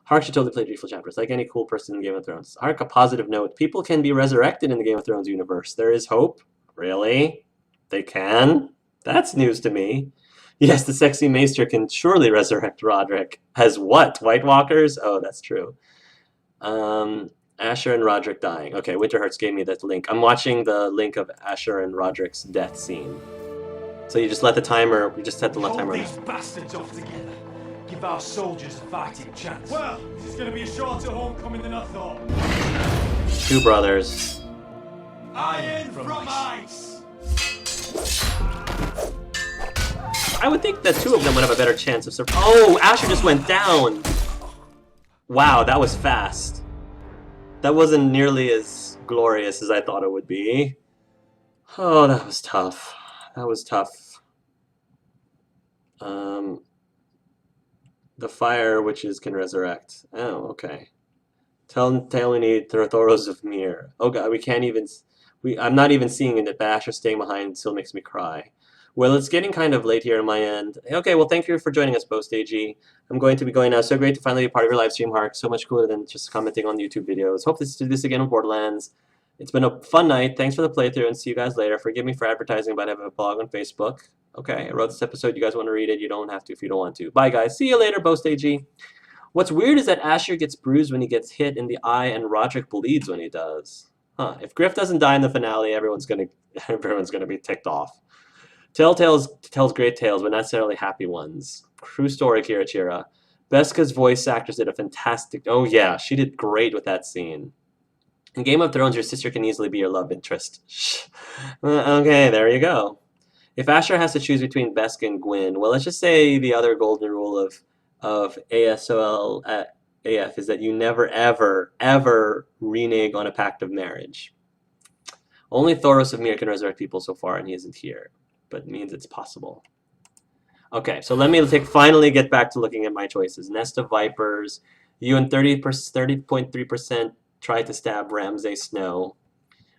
Hark should totally play Dreadful Chapters, like any cool person in Game of Thrones. Hark, a positive note. People can be resurrected in the Game of Thrones universe. There is hope. Really? They can? That's news to me. Yes, the sexy maester can surely resurrect Roderick. As what? White Walkers? Oh, that's true. Asher and Roderick dying. Okay, Winterhearts gave me that link. I'm watching the link of Asher and Roderick's death scene. So you just let the timer, you just set the timer. Hold these bastards off together. Give our soldiers a fighting chance. Well, this is going to be a shorter homecoming than I thought. Two brothers. Iron from ice. I would think that two of them would have a better chance of surviving. Oh, Asher just went down. Wow, that was fast. That wasn't nearly as glorious as I thought it would be. Oh, that was tough. That was tough. The fire witches can resurrect. Oh, okay. Tell we need Thoros of Mir. Oh god, we can't even... I'm not even seeing it, but Asher staying behind still makes me cry. Well, it's getting kind of late here on my end. Okay, well, thank you for joining us, BostAG. I'm going to be going now. So great to finally be part of your live stream, Hark. So much cooler than just commenting on YouTube videos. Hope to do this again with Borderlands. It's been a fun night. Thanks for the playthrough, and see you guys later. Forgive me for advertising about having a blog on Facebook. Okay, I wrote this episode. You guys want to read it? You don't have to if you don't want to. Bye, guys. See you later, BostAG. What's weird is that Asher gets bruised when he gets hit in the eye, and Roderick bleeds when he does. Huh. If Griff doesn't die in the finale, everyone's gonna be ticked off. Telltale tells great tales, but not necessarily happy ones. True story, Kirachira. Beska's voice actress did a fantastic... Oh yeah, she did great with that scene. In Game of Thrones, your sister can easily be your love interest. Okay, there you go. If Asher has to choose between Beska and Gwyn, well, let's just say the other golden rule of ASOL AF is that you never, ever, ever renege on a pact of marriage. Only Thoros of Mir can resurrect people so far, and he isn't here. But it means it's possible. Okay, so let me finally get back to looking at my choices. Nest of Vipers. You and 30.3% tried to stab Ramsay Snow.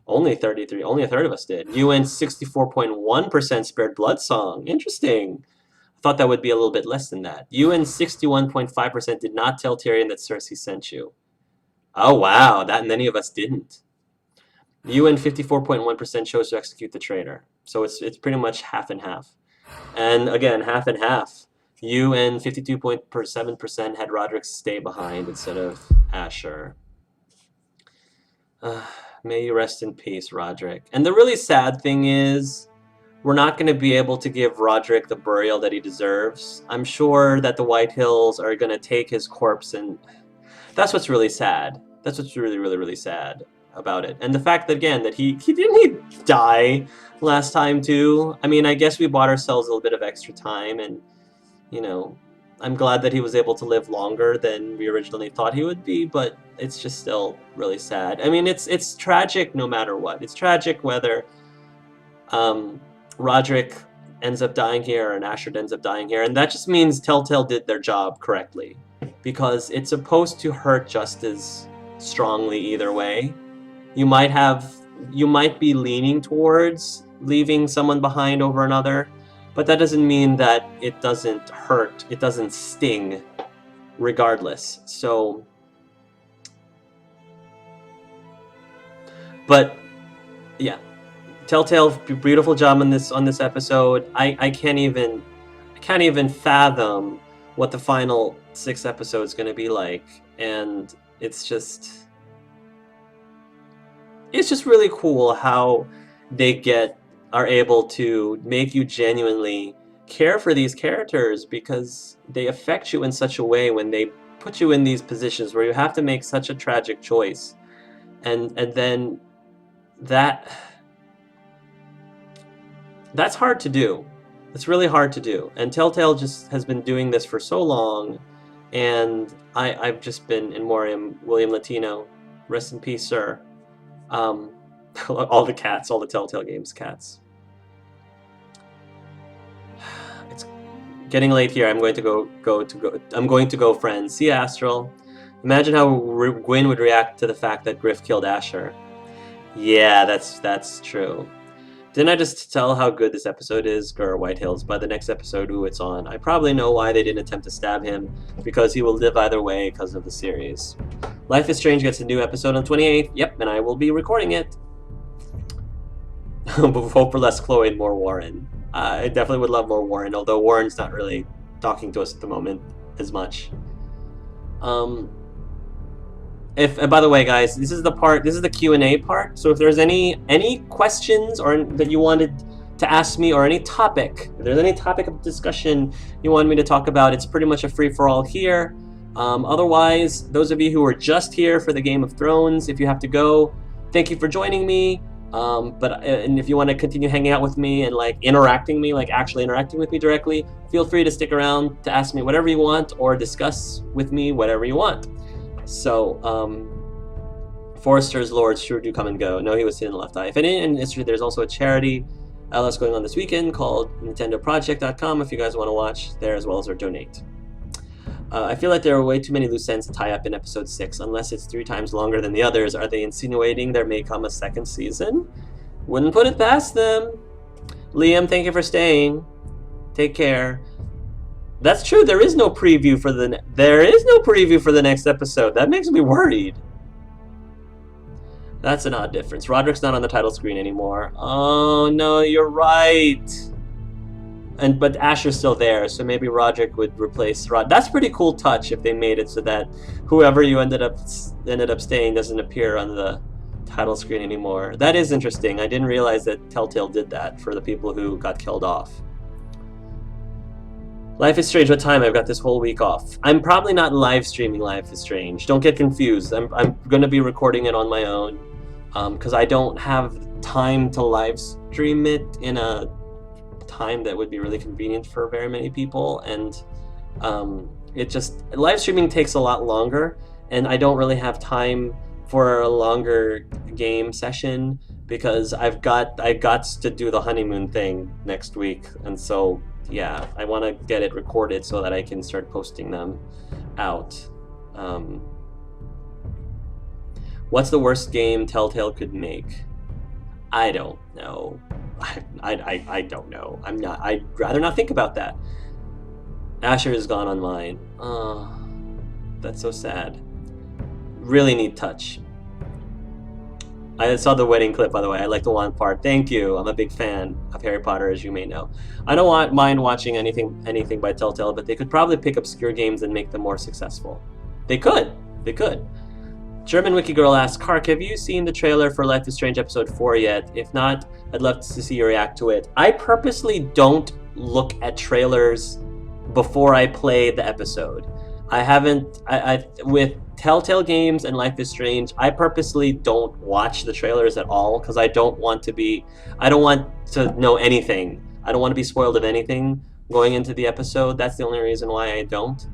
Only 33, only a third of us did. You and 64.1% spared Bloodsong. Interesting. I thought that would be a little bit less than that. You and 61.5% did not tell Tyrion that Cersei sent you. Oh wow, that many of us didn't. You and 54.1% chose to execute the traitor. So it's pretty much half and half. And again, half and half. You and 52.7% had Roderick stay behind instead of Asher. May you rest in peace, Roderick. And the really sad thing is, we're not going to be able to give Roderick the burial that he deserves. I'm sure that the White Hills are going to take his corpse, and that's what's really sad. That's what's really, really, really sad about it. And the fact that, again, that he didn't die last time too. I mean, I guess we bought ourselves a little bit of extra time, and you know, I'm glad that he was able to live longer than we originally thought he would be, but it's just still really sad. I mean, it's tragic no matter what. It's tragic whether Roderick ends up dying here and Asher ends up dying here, and that just means Telltale did their job correctly, because it's supposed to hurt just as strongly either way. You might be leaning towards leaving someone behind over another, but that doesn't mean that it doesn't hurt, it doesn't sting, regardless. So, but yeah, Telltale, beautiful job on this episode. I can't even fathom what the final 6 episodes going to be like, and it's just really cool how they are able to make you genuinely care for these characters, because they affect you in such a way when they put you in these positions where you have to make such a tragic choice, and then that's hard to do. It's really hard to do, and Telltale just has been doing this for so long, and I've just been in Memoriam, William Latino, rest in peace, sir. All the cats, all the Telltale Games cats. It's getting late here. I'm going to go, friends. See ya, Astral. Imagine how Gwyn would react to the fact that Griff killed Asher. Yeah, that's true. Didn't I just tell how good this episode is, Gur White Hills? By the next episode, who it's on, I probably know why they didn't attempt to stab him, because he will live either way because of the series. Life is Strange gets a new episode on 28th. Yep, and I will be recording it. Hope for less Chloe and more Warren. I definitely would love more Warren, although Warren's not really talking to us at the moment as much. And by the way, guys, this is the Q&A part. So if there's any questions or that you wanted to ask me, or any topic, if there's any topic of discussion you want me to talk about, it's pretty much a free-for-all here. Otherwise, those of you who are just here for the Game of Thrones, if you have to go, thank you for joining me. And if you want to continue hanging out with me and actually interacting with me directly, feel free to stick around to ask me whatever you want or discuss with me whatever you want. So, Forrester's Lords sure do come and go. No, he was sitting in the left eye. If any in history, there's also a charity LS going on this weekend called NintendoProject.com if you guys want to watch there as well as or donate. I feel like there are way too many loose ends to tie up in episode 6, unless it's 3 times longer than the others. Are they insinuating there may come a second season? Wouldn't put it past them. Liam, thank you for staying. Take care. That's true. There is no preview for the next episode. That makes me worried. That's an odd difference. Roderick's not on the title screen anymore. Oh no, you're right. But Asher's still there, so maybe Roderick would replace Rod. That's a pretty cool touch if they made it so that whoever you ended up staying doesn't appear on the title screen anymore. That is interesting. I didn't realize that Telltale did that for the people who got killed off. Life is Strange, what time? I've got this whole week off. I'm probably not live streaming Life is Strange. Don't get confused. I'm going to be recording it on my own because I don't have time to live stream it in a time that would be really convenient for very many people. And live streaming takes a lot longer, and I don't really have time for a longer game session because I got to do the honeymoon thing next week, and so yeah, I want to get it recorded so that I can start posting them out. What's the worst game Telltale could make? I don't know. I don't know. I'd rather not think about that. Asher is gone online. Oh, that's so sad. Really need touch. I saw the wedding clip, by the way. I like the one part. Thank you. I'm a big fan of Harry Potter, as you may know. I don't mind watching anything by Telltale, but they could probably pick obscure games and make them more successful. They could. German Wiki Girl asks, Kark, have you seen the trailer for Life is Strange Episode 4 yet? If not, I'd love to see you react to it. I purposely don't look at trailers before I play the episode. With Telltale games and Life is Strange, I purposely don't watch the trailers at all because I don't want to know anything. I don't want to be spoiled of anything going into the episode. That's the only reason why I don't.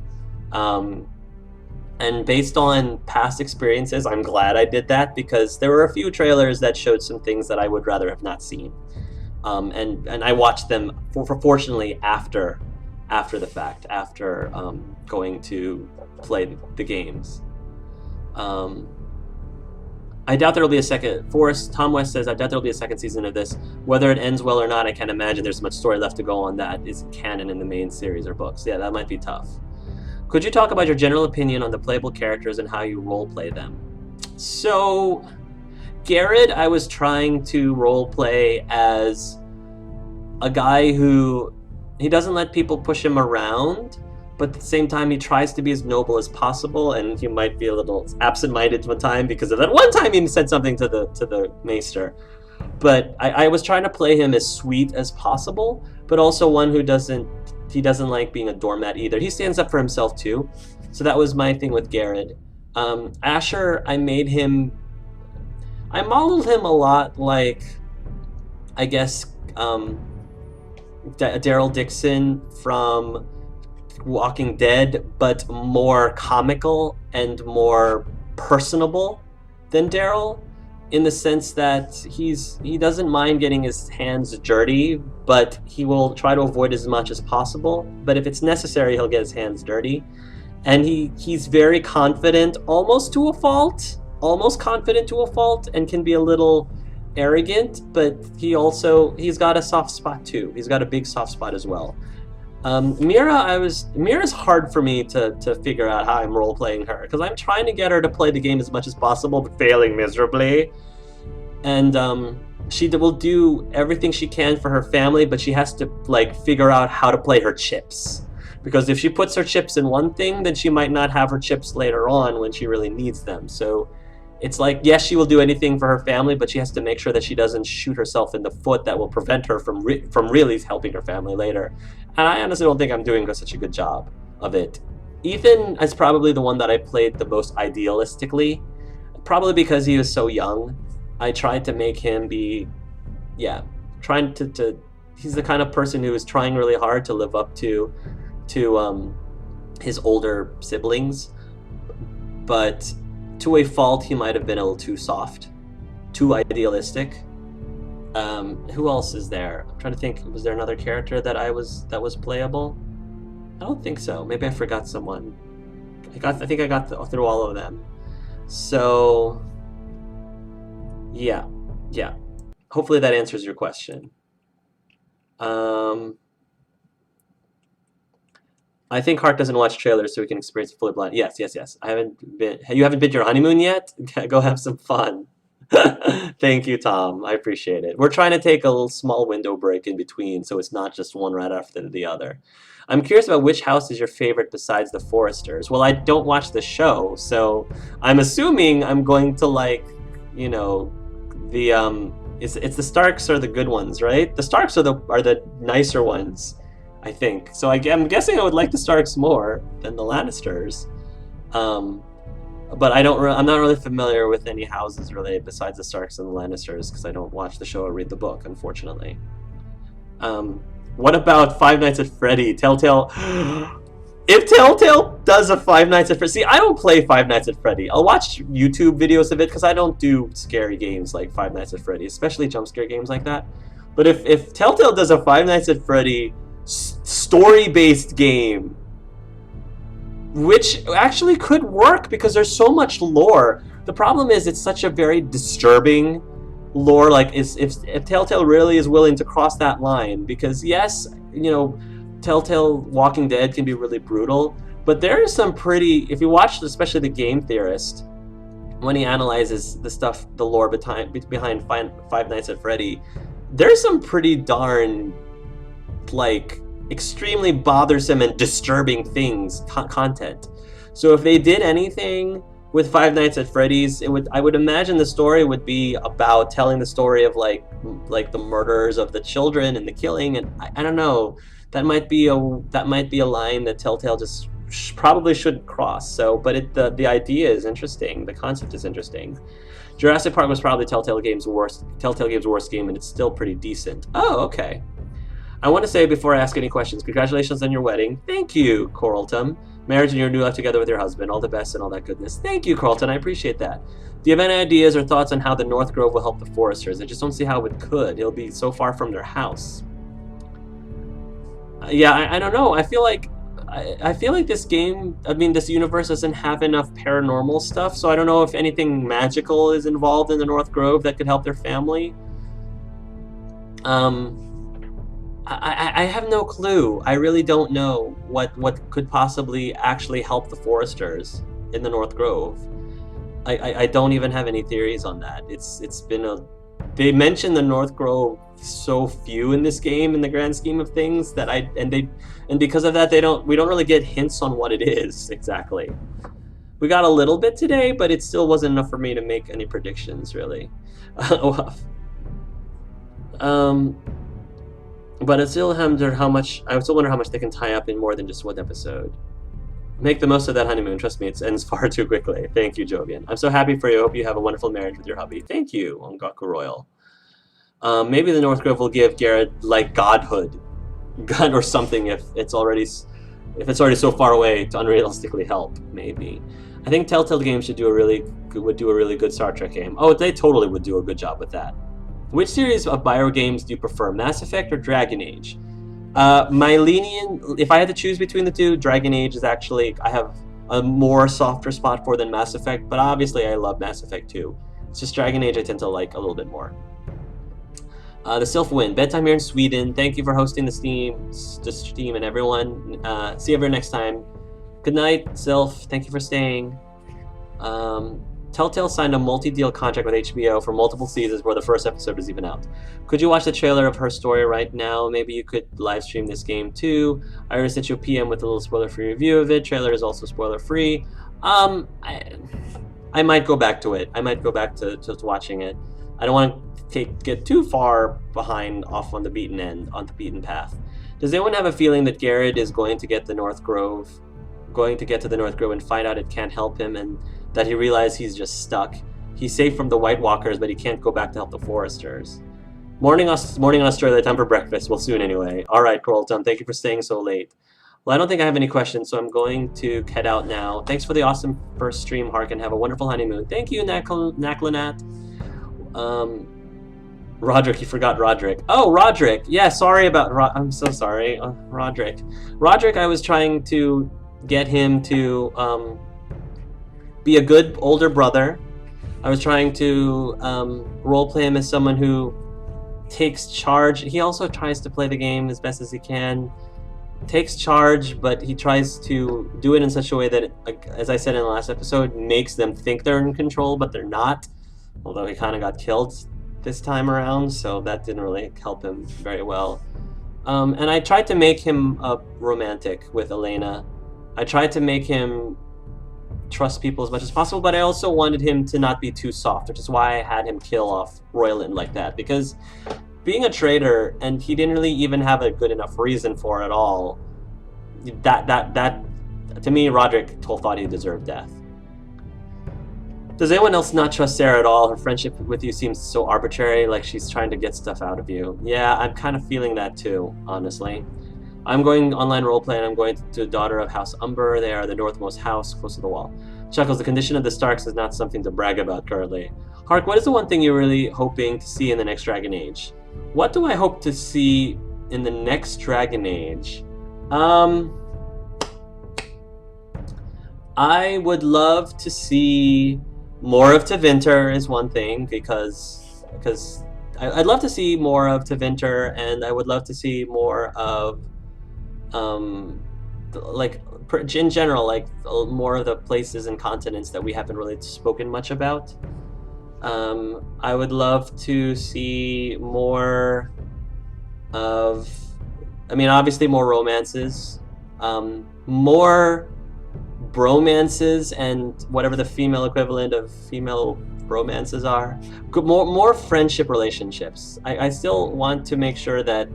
And based on past experiences, I'm glad I did that because there were a few trailers that showed some things that I would rather have not seen. And I watched them fortunately after the fact, after going to play the games. I doubt there will be a second. Tom West says, I doubt there will be a second season of this. Whether it ends well or not, I can't imagine there's much story left to go on that is canon in the main series or books. Yeah, that might be tough. Could you talk about your general opinion on the playable characters and how you roleplay them? So, Garrett, I was trying to roleplay as a guy who, he doesn't let people push him around, but at the same time he tries to be as noble as possible, and he might be a little absent-minded one time because of that one time he said something to the maester. But I was trying to play him as sweet as possible, but also one who doesn't like being a doormat either. He stands up for himself too. So that was my thing with Garrett. Asher, I modeled him a lot like, I guess, Daryl Dixon from Walking Dead, but more comical and more personable than Daryl, in the sense that he doesn't mind getting his hands dirty, but he will try to avoid as much as possible. But if it's necessary, he'll get his hands dirty. And he's very confident, almost confident to a fault, and can be a little arrogant, but he's got a soft spot too. He's got a big soft spot as well. Mira's hard for me to figure out how I'm role playing her because I'm trying to get her to play the game as much as possible, but failing miserably. And she will do everything she can for her family, but she has to like figure out how to play her chips. Because if she puts her chips in one thing, then she might not have her chips later on when she really needs them. So it's like, yes, she will do anything for her family, but she has to make sure that she doesn't shoot herself in the foot that will prevent her from really helping her family later. And I honestly don't think I'm doing such a good job of it. Ethan is probably the one that I played the most idealistically, probably because he was so young. I tried to make him be, yeah, trying to he's the kind of person who is trying really hard to live up to his older siblings, but to a fault he might have been a little too soft, too idealistic. Who else is there? I'm trying to think. Was there another character that was playable? I don't think so. Maybe I forgot someone. I think I got through all of them. So yeah. Hopefully that answers your question. I think Hart doesn't watch trailers so he can experience it fully blind. Yes. You haven't been to your honeymoon yet? Go have some fun. Thank you, Tom. I appreciate it. We're trying to take a little small window break in between, so it's not just one right after the other. I'm curious about which house is your favorite besides the Foresters. Well, I don't watch the show, so I'm assuming I'm going to like, you know, the it's the Starks are the good ones, right? The Starks are the nicer ones, I think. So I'm guessing I would like the Starks more than the Lannisters. But I'm not really familiar with any houses really besides the Starks and the Lannisters because I don't watch the show or read the book, unfortunately. What about Five Nights at Freddy? Telltale. If Telltale does a Five Nights at Freddy, see, I don't play Five Nights at Freddy. I'll watch YouTube videos of it because I don't do scary games like Five Nights at Freddy, especially jump scare games like that. But if Telltale does a Five Nights at Freddy story-based game, which actually could work because there's so much lore. The problem is it's such a very disturbing lore. Like, if Telltale really is willing to cross that line, because yes, you know, Telltale Walking Dead can be really brutal, but there is some pretty. If you watch, especially the Game Theorist, when he analyzes the lore behind Five Nights at Freddy, there's some pretty darn like extremely bothersome and disturbing things content. So if they did anything with Five Nights at Freddy's, I would imagine the story would be about telling the story of like the murders of the children and the killing, and I don't know, that might be a line that Telltale just probably shouldn't cross. So, but the idea is interesting, the concept is interesting. Jurassic Park was probably Telltale Games' worst game, and it's still pretty decent. Oh, okay. I want to say before I ask any questions, congratulations on your wedding. Thank you, Coralton. Marriage and your new life together with your husband. All the best and all that goodness. Thank you, Coralton. I appreciate that. Do you have any ideas or thoughts on how the North Grove will help the Foresters? I just don't see how it could. It'll be so far from their house. Yeah, I don't know. I feel like this game, this universe doesn't have enough paranormal stuff, so I don't know if anything magical is involved in the North Grove that could help their family. I have no clue. I really don't know what could possibly actually help the Foresters in the North Grove. I don't even have any theories on that. It's been they mention the North Grove so few in this game in the grand scheme of things that and because of that we don't really get hints on what it is exactly. We got a little bit today, but it still wasn't enough for me to make any predictions really. But I still wonder how much they can tie up in more than just one episode. Make the most of that honeymoon. Trust me, it ends far too quickly. Thank you, Jovian. I'm so happy for you. I hope you have a wonderful marriage with your hubby. Thank you, Ongaku Royal. Maybe the North Grove will give Garrett like godhood, or something if it's already so far away to unrealistically help. Maybe. I think Telltale Games would do a really good Star Trek game. Oh, they totally would do a good job with that. Which series of Bio games do you prefer, Mass Effect or Dragon Age? My lenient, if I had to choose between the two, Dragon Age is actually, I have a more softer spot for than Mass Effect, but obviously I love Mass Effect too. It's just Dragon Age I tend to like a little bit more. The Sylph win. Bedtime here in Sweden. Thank you for hosting the stream, and everyone. See you everyone next time. Good night, Sylph. Thank you for staying. Telltale signed a multi-deal contract with HBO for multiple seasons where the first episode is even out. Could you watch the trailer of her story right now? Maybe you could live stream this game too. I already sent you a PM with a little spoiler-free review of it. Trailer is also spoiler-free. I might go back to it. I might go back to watching it. I don't want to get too far behind off on the beaten path. Does anyone have a feeling that Garrett is going to get to the North Grove and find out it can't help him, and that he realized he's just stuck? He's safe from the White Walkers, but he can't go back to help the Foresters. Morning in Australia, time for breakfast. Well, soon anyway. All right, Carlton, thank you for staying so late. Well, I don't think I have any questions, so I'm going to head out now. Thanks for the awesome first stream, Hark, and have a wonderful honeymoon. Thank you, Naklanat. Roderick, you forgot Roderick. Oh, Roderick. Yeah, sorry about I'm so sorry. Roderick. Roderick, I was trying to get him to be a good older brother. I was trying to roleplay him as someone who takes charge. He also tries to play the game as best as he can. Takes charge, but he tries to do it in such a way that, as I said in the last episode, makes them think they're in control, but they're not. Although he kind of got killed this time around, so that didn't really help him very well. And I tried to make him romantic with Elena. I tried to make him trust people as much as possible, but I also wanted him to not be too soft, which is why I had him kill off Royland like that, because being a traitor, and he didn't really even have a good enough reason for it at all, that to me, Roderick thought he deserved death. Does anyone else not trust Sarah at all? Her friendship with you seems so arbitrary, like she's trying to get stuff out of you. Yeah, I'm kind of feeling that too, honestly. I'm going online roleplay, and I'm going to Daughter of House Umber. They are the northmost house, close to the wall. Chuckles, the condition of the Starks is not something to brag about currently. Hark, what is the one thing you're really hoping to see in the next Dragon Age? What do I hope to see in the next Dragon Age? I would love to see more of Tevinter is one thing, because I'd love to see more of Tevinter, and I would love to see more of like in general, like more of the places and continents that we haven't really spoken much about. I would love to see more of, I mean, obviously more romances, more bromances, and whatever the female equivalent of female romances are. More friendship relationships. I still want to make sure that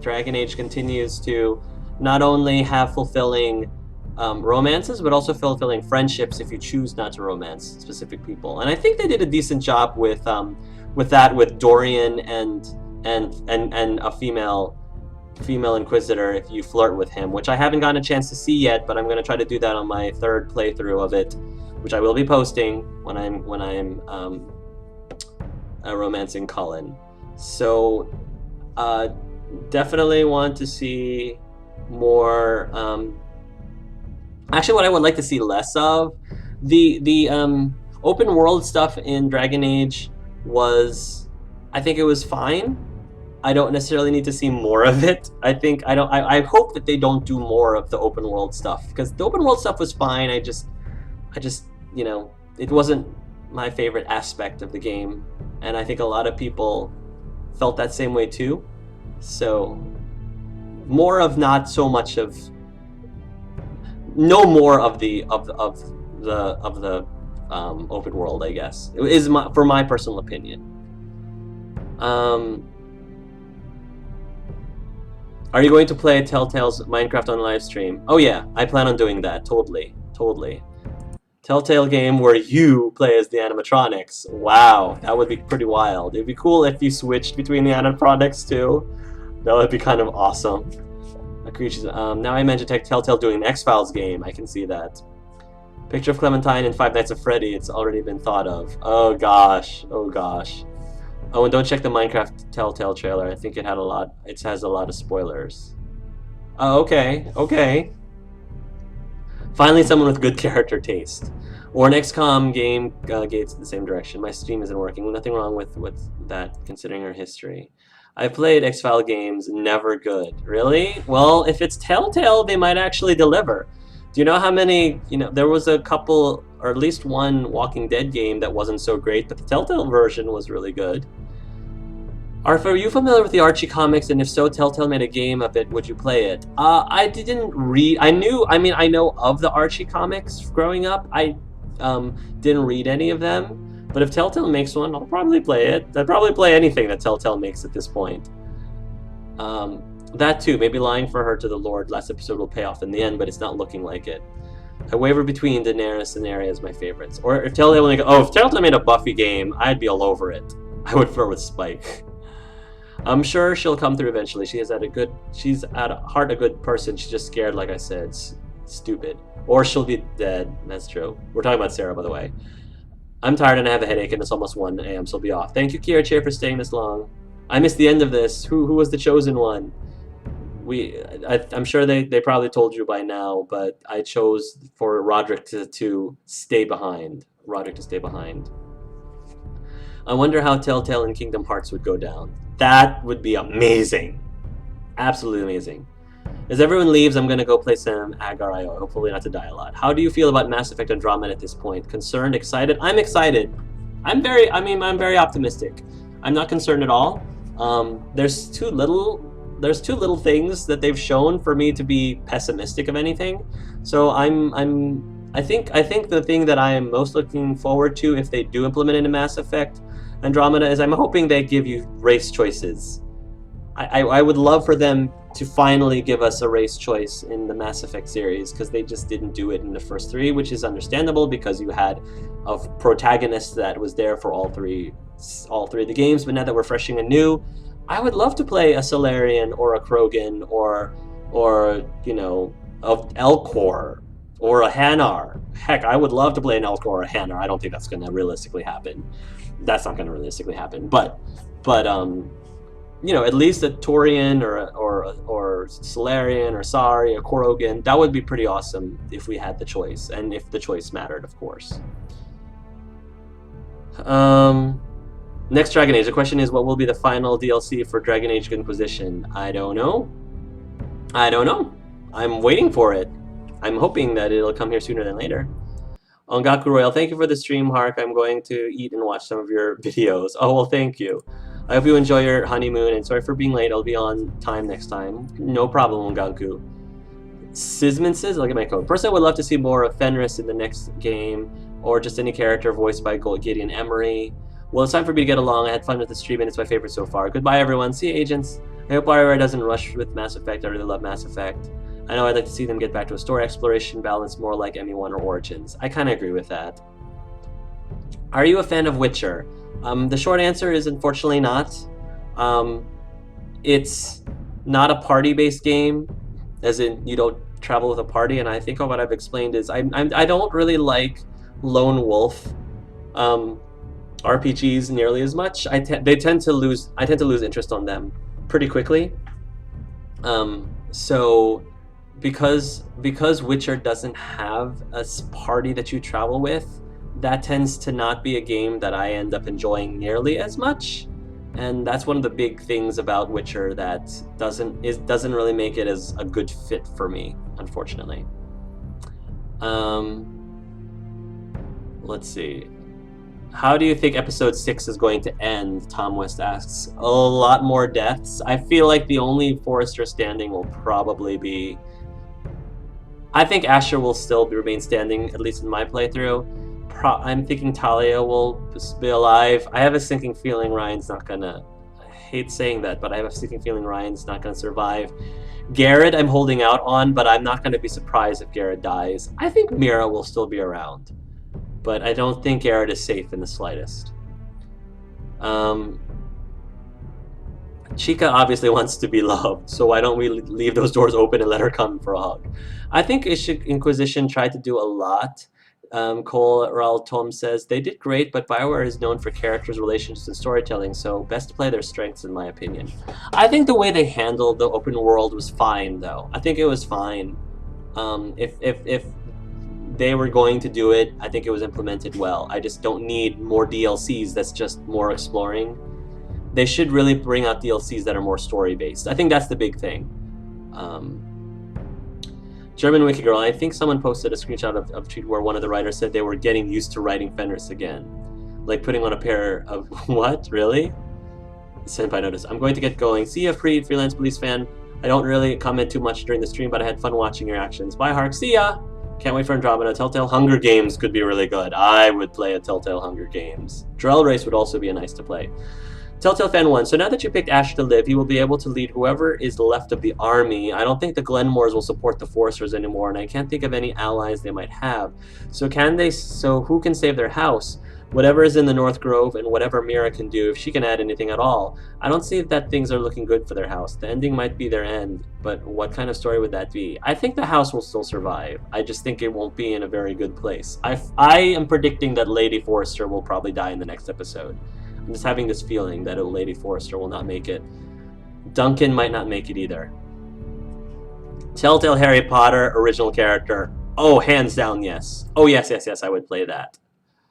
Dragon Age continues to not only have fulfilling romances, but also fulfilling friendships if you choose not to romance specific people. And I think they did a decent job with that, with Dorian and a female Inquisitor if you flirt with him, which I haven't gotten a chance to see yet, but I'm going to try to do that on my third playthrough of it, which I will be posting when I'm romancing Cullen. So definitely want to see more. Actually, what I would like to see less of, the open world stuff in Dragon Age was, I think it was fine. I don't necessarily need to see more of it. I hope that they don't do more of the open world stuff, because the open world stuff was fine. I just, you know, it wasn't my favorite aspect of the game, and I think a lot of people felt that same way too. So more of, not so much of, no more of the open world, I guess, is for my personal opinion. Are you going to play Telltale's Minecraft on live stream? Oh yeah, I plan on doing that. Totally. Telltale game where you play as the animatronics. Wow, that would be pretty wild. It'd be cool if you switched between the animatronics too. That would be kind of awesome. Creatures. Now I mentioned Telltale doing an X-Files game. I can see that. Picture of Clementine in Five Nights at Freddy. It's already been thought of. Oh gosh. Oh, and don't check the Minecraft Telltale trailer. I think it has a lot of spoilers. Oh, okay. Finally, someone with good character taste. Or an XCOM game gates in the same direction. My stream isn't working. Nothing wrong with that, considering her history. I played X-File games, never good. Really? Well, if it's Telltale, they might actually deliver. Do you know how many, there was a couple, or at least one Walking Dead game that wasn't so great, but the Telltale version was really good. Are you familiar with the Archie comics, and if so, Telltale made a game of it, would you play it? I didn't read, I know of the Archie comics growing up. I didn't read any of them, but if Telltale makes one, I'll probably play it. I'd probably play anything that Telltale makes at this point. That too, maybe lying for her to the Lord last episode will pay off in the end, but it's not looking like it. I waver between Daenerys and Arya as my favorites. Or if Telltale made a Buffy game, I'd be all over it. I would prefer with Spike. I'm sure she'll come through eventually. She's at heart a good person. She's just scared, like I said, stupid. Or she'll be dead. That's true. We're talking about Sarah, by the way. I'm tired and I have a headache, and it's almost 1 a.m., so I'll be off. Thank you, Kira Chair, for staying this long. I missed the end of this. Who was the chosen one? I'm sure they probably told you by now, but I chose for Roderick to stay behind. Roderick to stay behind. I wonder how Telltale and Kingdom Hearts would go down. That would be amazing. Absolutely amazing. As everyone leaves, I'm going to go play some Agar.io, hopefully not to die a lot. How do you feel about Mass Effect Andromeda at this point? Concerned? Excited? I'm excited. I'm very optimistic. I'm not concerned at all. There's too little things that they've shown for me to be pessimistic of anything. So I think the thing that I am most looking forward to, if they do implement it in Mass Effect Andromeda, is I'm hoping they give you race choices. I would love for them to finally give us a race choice in the Mass Effect series, because they just didn't do it in the first 3, which is understandable because you had a protagonist that was there for all three of the games. But now that we're freshing anew, I would love to play a Solarian or a Krogan or of Elcor or a Hanar. Heck, I would love to play an Elcor or a Hanar. I don't think that's going to realistically happen. That's not going to realistically happen. But at least a Torian or Solarian or Sari or Korogan, that would be pretty awesome if we had the choice, and if the choice mattered, of course. Next Dragon Age. The question is, what will be the final DLC for Dragon Age Inquisition? I don't know. I'm waiting for it. I'm hoping that it'll come here sooner than later. Ongaku Royal, thank you for the stream, Hark. I'm going to eat and watch some of your videos. Oh, well, thank you. I hope you enjoy your honeymoon, and sorry for being late. I'll be on time next time. No problem, Ongaku. Sisman says, look at my code. Personally, I would love to see more of Fenris in the next game, or just any character voiced by Gideon Emery. Well, it's time for me to get along. I had fun with the stream, and it's my favorite so far. Goodbye, everyone. See you, agents. I hope BioWare doesn't rush with Mass Effect. I really love Mass Effect. I know I'd like to see them get back to a story exploration balance more like ME1 or Origins. I kind of agree with that. Are you a fan of Witcher? The short answer is unfortunately not. It's not a party-based game, as in you don't travel with a party, and I think what I've explained is I don't really like lone wolf RPGs nearly as much. I tend to lose interest on them pretty quickly. So because Witcher doesn't have a party that you travel with, that tends to not be a game that I end up enjoying nearly as much. And that's one of the big things about Witcher that doesn't really make it as a good fit for me, unfortunately. Let's see. How do you think episode 6 is going to end? Tom West asks. A lot more deaths. I feel like the only Forester standing will probably be... I think Asher will still remain standing, at least in my playthrough. I'm thinking Talia will be alive. I have a sinking feeling Ryan's not gonna... I hate saying that, but I have a sinking feeling Ryan's not gonna survive. Garrett I'm holding out on, but I'm not gonna be surprised if Garrett dies. I think Mira will still be around, but I don't think Garrett is safe in the slightest. Chica obviously wants to be loved, so why don't we leave those doors open and let her come for a hug? I think Inquisition tried to do a lot. Cole Raul Tom says, they did great, but BioWare is known for characters, relationships, and storytelling, so best to play their strengths, in my opinion. I think the way they handled the open world was fine, though. I think it was fine. If they were going to do it, I think it was implemented well. I just don't need more DLCs that's just more exploring. They should really bring out DLCs that are more story-based. I think that's the big thing. German Wiki Girl, I think someone posted a screenshot of a tweet where one of the writers said they were getting used to writing Fenris again. Like putting on a pair of... What? Really? Senpai notice. I'm going to get going. See ya, freelance police fan. I don't really comment too much during the stream, but I had fun watching your actions. Bye, Hark. See ya! Can't wait for Andromeda. Telltale Hunger Games could be really good. I would play a Telltale Hunger Games. Drell Race would also be a nice to play. Telltale Fan 1. So now that you picked Ash to live, he will be able to lead whoever is left of the army. I don't think the Glenmores will support the Forcers anymore, and I can't think of any allies they might have. So who can save their house? Whatever is in the North Grove and whatever Mira can do, if she can add anything at all. I don't see that things are looking good for their house. The ending might be their end, but what kind of story would that be? I think the house will still survive. I just think it won't be in a very good place. I am predicting that Lady Forrester will probably die in the next episode. I'm just having this feeling that Lady Forrester will not make it. Duncan might not make it either. Telltale Harry Potter original character. Oh, hands down, yes. Oh, yes, I would play that.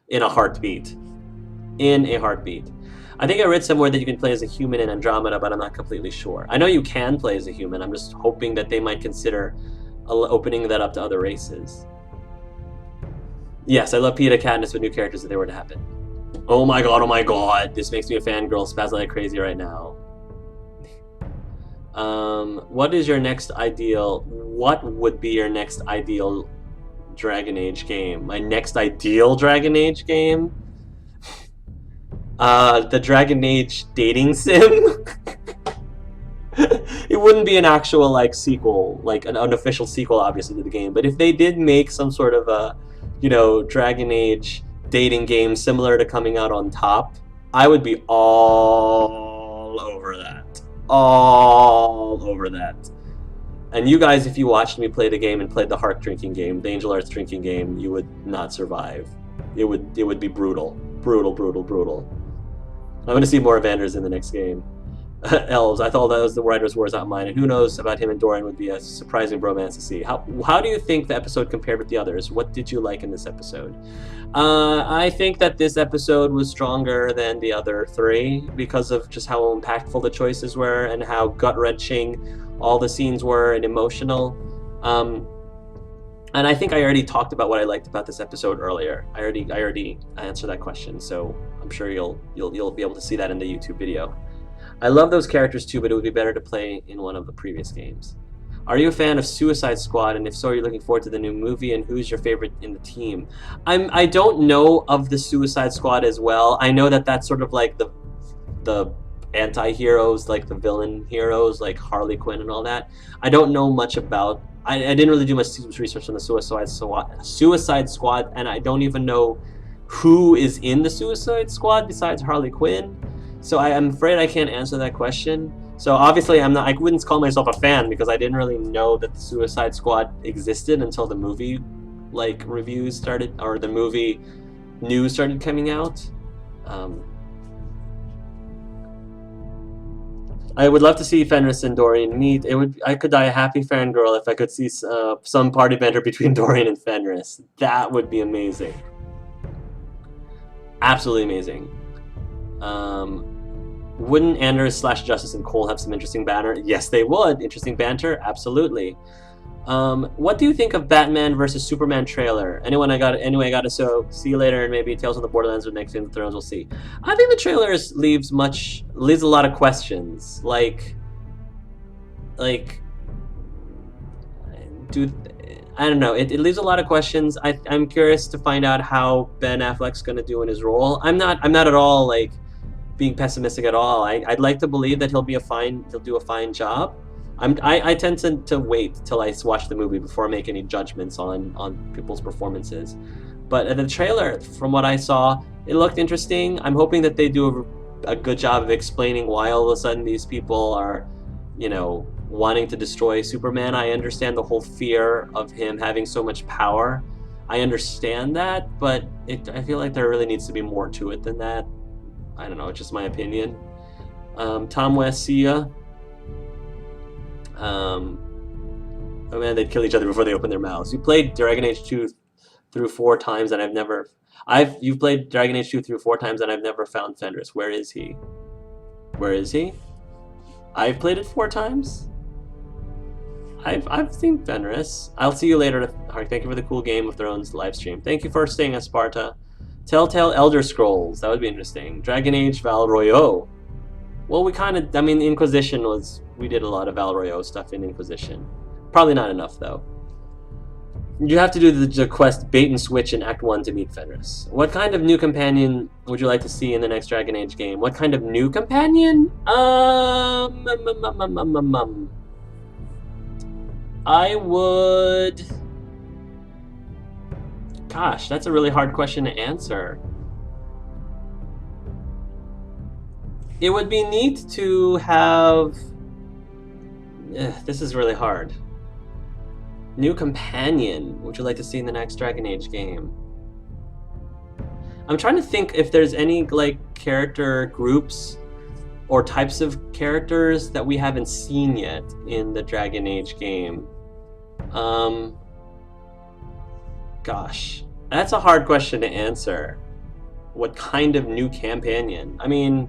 In a heartbeat. In a heartbeat. I think I read somewhere that you can play as a human in Andromeda, but I'm not completely sure. I know you can play as a human. I'm just hoping that they might consider opening that up to other races. Yes, I love Peeta Katniss with new characters if they were to happen. Oh my god. This makes me a fangirl spaz like crazy right now. What is your next ideal... What would be your next ideal Dragon Age game? My next ideal Dragon Age game? The Dragon Age dating sim? It wouldn't be an actual, like, sequel, like an unofficial sequel, obviously, to the game, but if they did make some sort of a, you know, Dragon Age dating game similar to Coming Out on Top, I would be all over that. All over that. And you guys, if you watched me play the game and played the Heart drinking game, the Angel Hearts drinking game, you would not survive. It would be brutal. Brutal. I'm going to see more Evanders in the next game. Elves, I thought that was the writer's words, not mine, and who knows about him and Dorian would be a surprising bromance to see. How do you think the episode compared with the others? What did you like in this episode? I think that this episode was stronger than the other three because of just how impactful the choices were and how gut-wrenching all the scenes were and emotional. And I think I already talked about what I liked about this episode earlier. I already answered that question, so I'm sure you'll be able to see that in the YouTube video. I love those characters too, but it would be better to play in one of the previous games. Are you a fan of Suicide Squad, and if so, are you looking forward to the new movie, and who's your favorite in the team? I don't know of the Suicide Squad as well. I know that that's sort of like the anti-heroes, like the villain heroes, like Harley Quinn and all that. I don't know much about... I didn't really do much research on the Suicide Squad, and I don't even know who is in the Suicide Squad besides Harley Quinn. So I'm afraid I can't answer that question. So obviously I wouldn't call myself a fan because I didn't really know that the Suicide Squad existed until the movie like reviews started, or the movie news started coming out. I would love to see Fenris and Dorian meet. I could die a happy fangirl if I could see some party banter between Dorian and Fenris. That would be amazing. Absolutely amazing. Wouldn't Anders / Justice and Cole have some interesting banter? Yes, they would. Interesting banter? Absolutely. What do you think of Batman vs Superman trailer? Anyway, I got to see you later, and maybe Tales of the Borderlands or next Game of Thrones, we'll see. I think the trailers leaves a lot of questions. I don't know. It leaves a lot of questions. I'm curious to find out how Ben Affleck's gonna do in his role. I'm not at all like being pessimistic at all. I'd like to believe that he'll do a fine job. I tend to wait till I watch the movie before I make any judgments on people's performances. But in the trailer, from what I saw, it looked interesting. I'm hoping that they do a good job of explaining why all of a sudden these people are, you know, wanting to destroy Superman. I understand the whole fear of him having so much power. I understand that, but I feel like there really needs to be more to it than that. I don't know, it's just my opinion. Tom West, see ya. Oh man, they'd kill each other before they open their mouths. You played Dragon Age 2 through 4 times, and you've played Dragon Age 2 through 4 times, and I've never found Fenris. Where is he? Where is he? I've played it 4 times. I've seen Fenris. I'll see you later, Hark. Thank you for the cool Game of Thrones live stream. Thank you for staying at Sparta. Telltale Elder Scrolls. That would be interesting. Dragon Age Val Royeaux. Well, we kind of... I mean, Inquisition was... We did a lot of Val Royeaux stuff in Inquisition. Probably not enough, though. You have to do the quest Bait and Switch in Act 1 to meet Fenris. What kind of new companion would you like to see in the next Dragon Age game? What kind of new companion? I would... Gosh, that's a really hard question to answer. It would be neat to have... this is really hard. New companion would you like to see in the next Dragon Age game? I'm trying to think if there's any like character groups or types of characters that we haven't seen yet in the Dragon Age game. Gosh, that's a hard question to answer. What kind of new companion? I mean,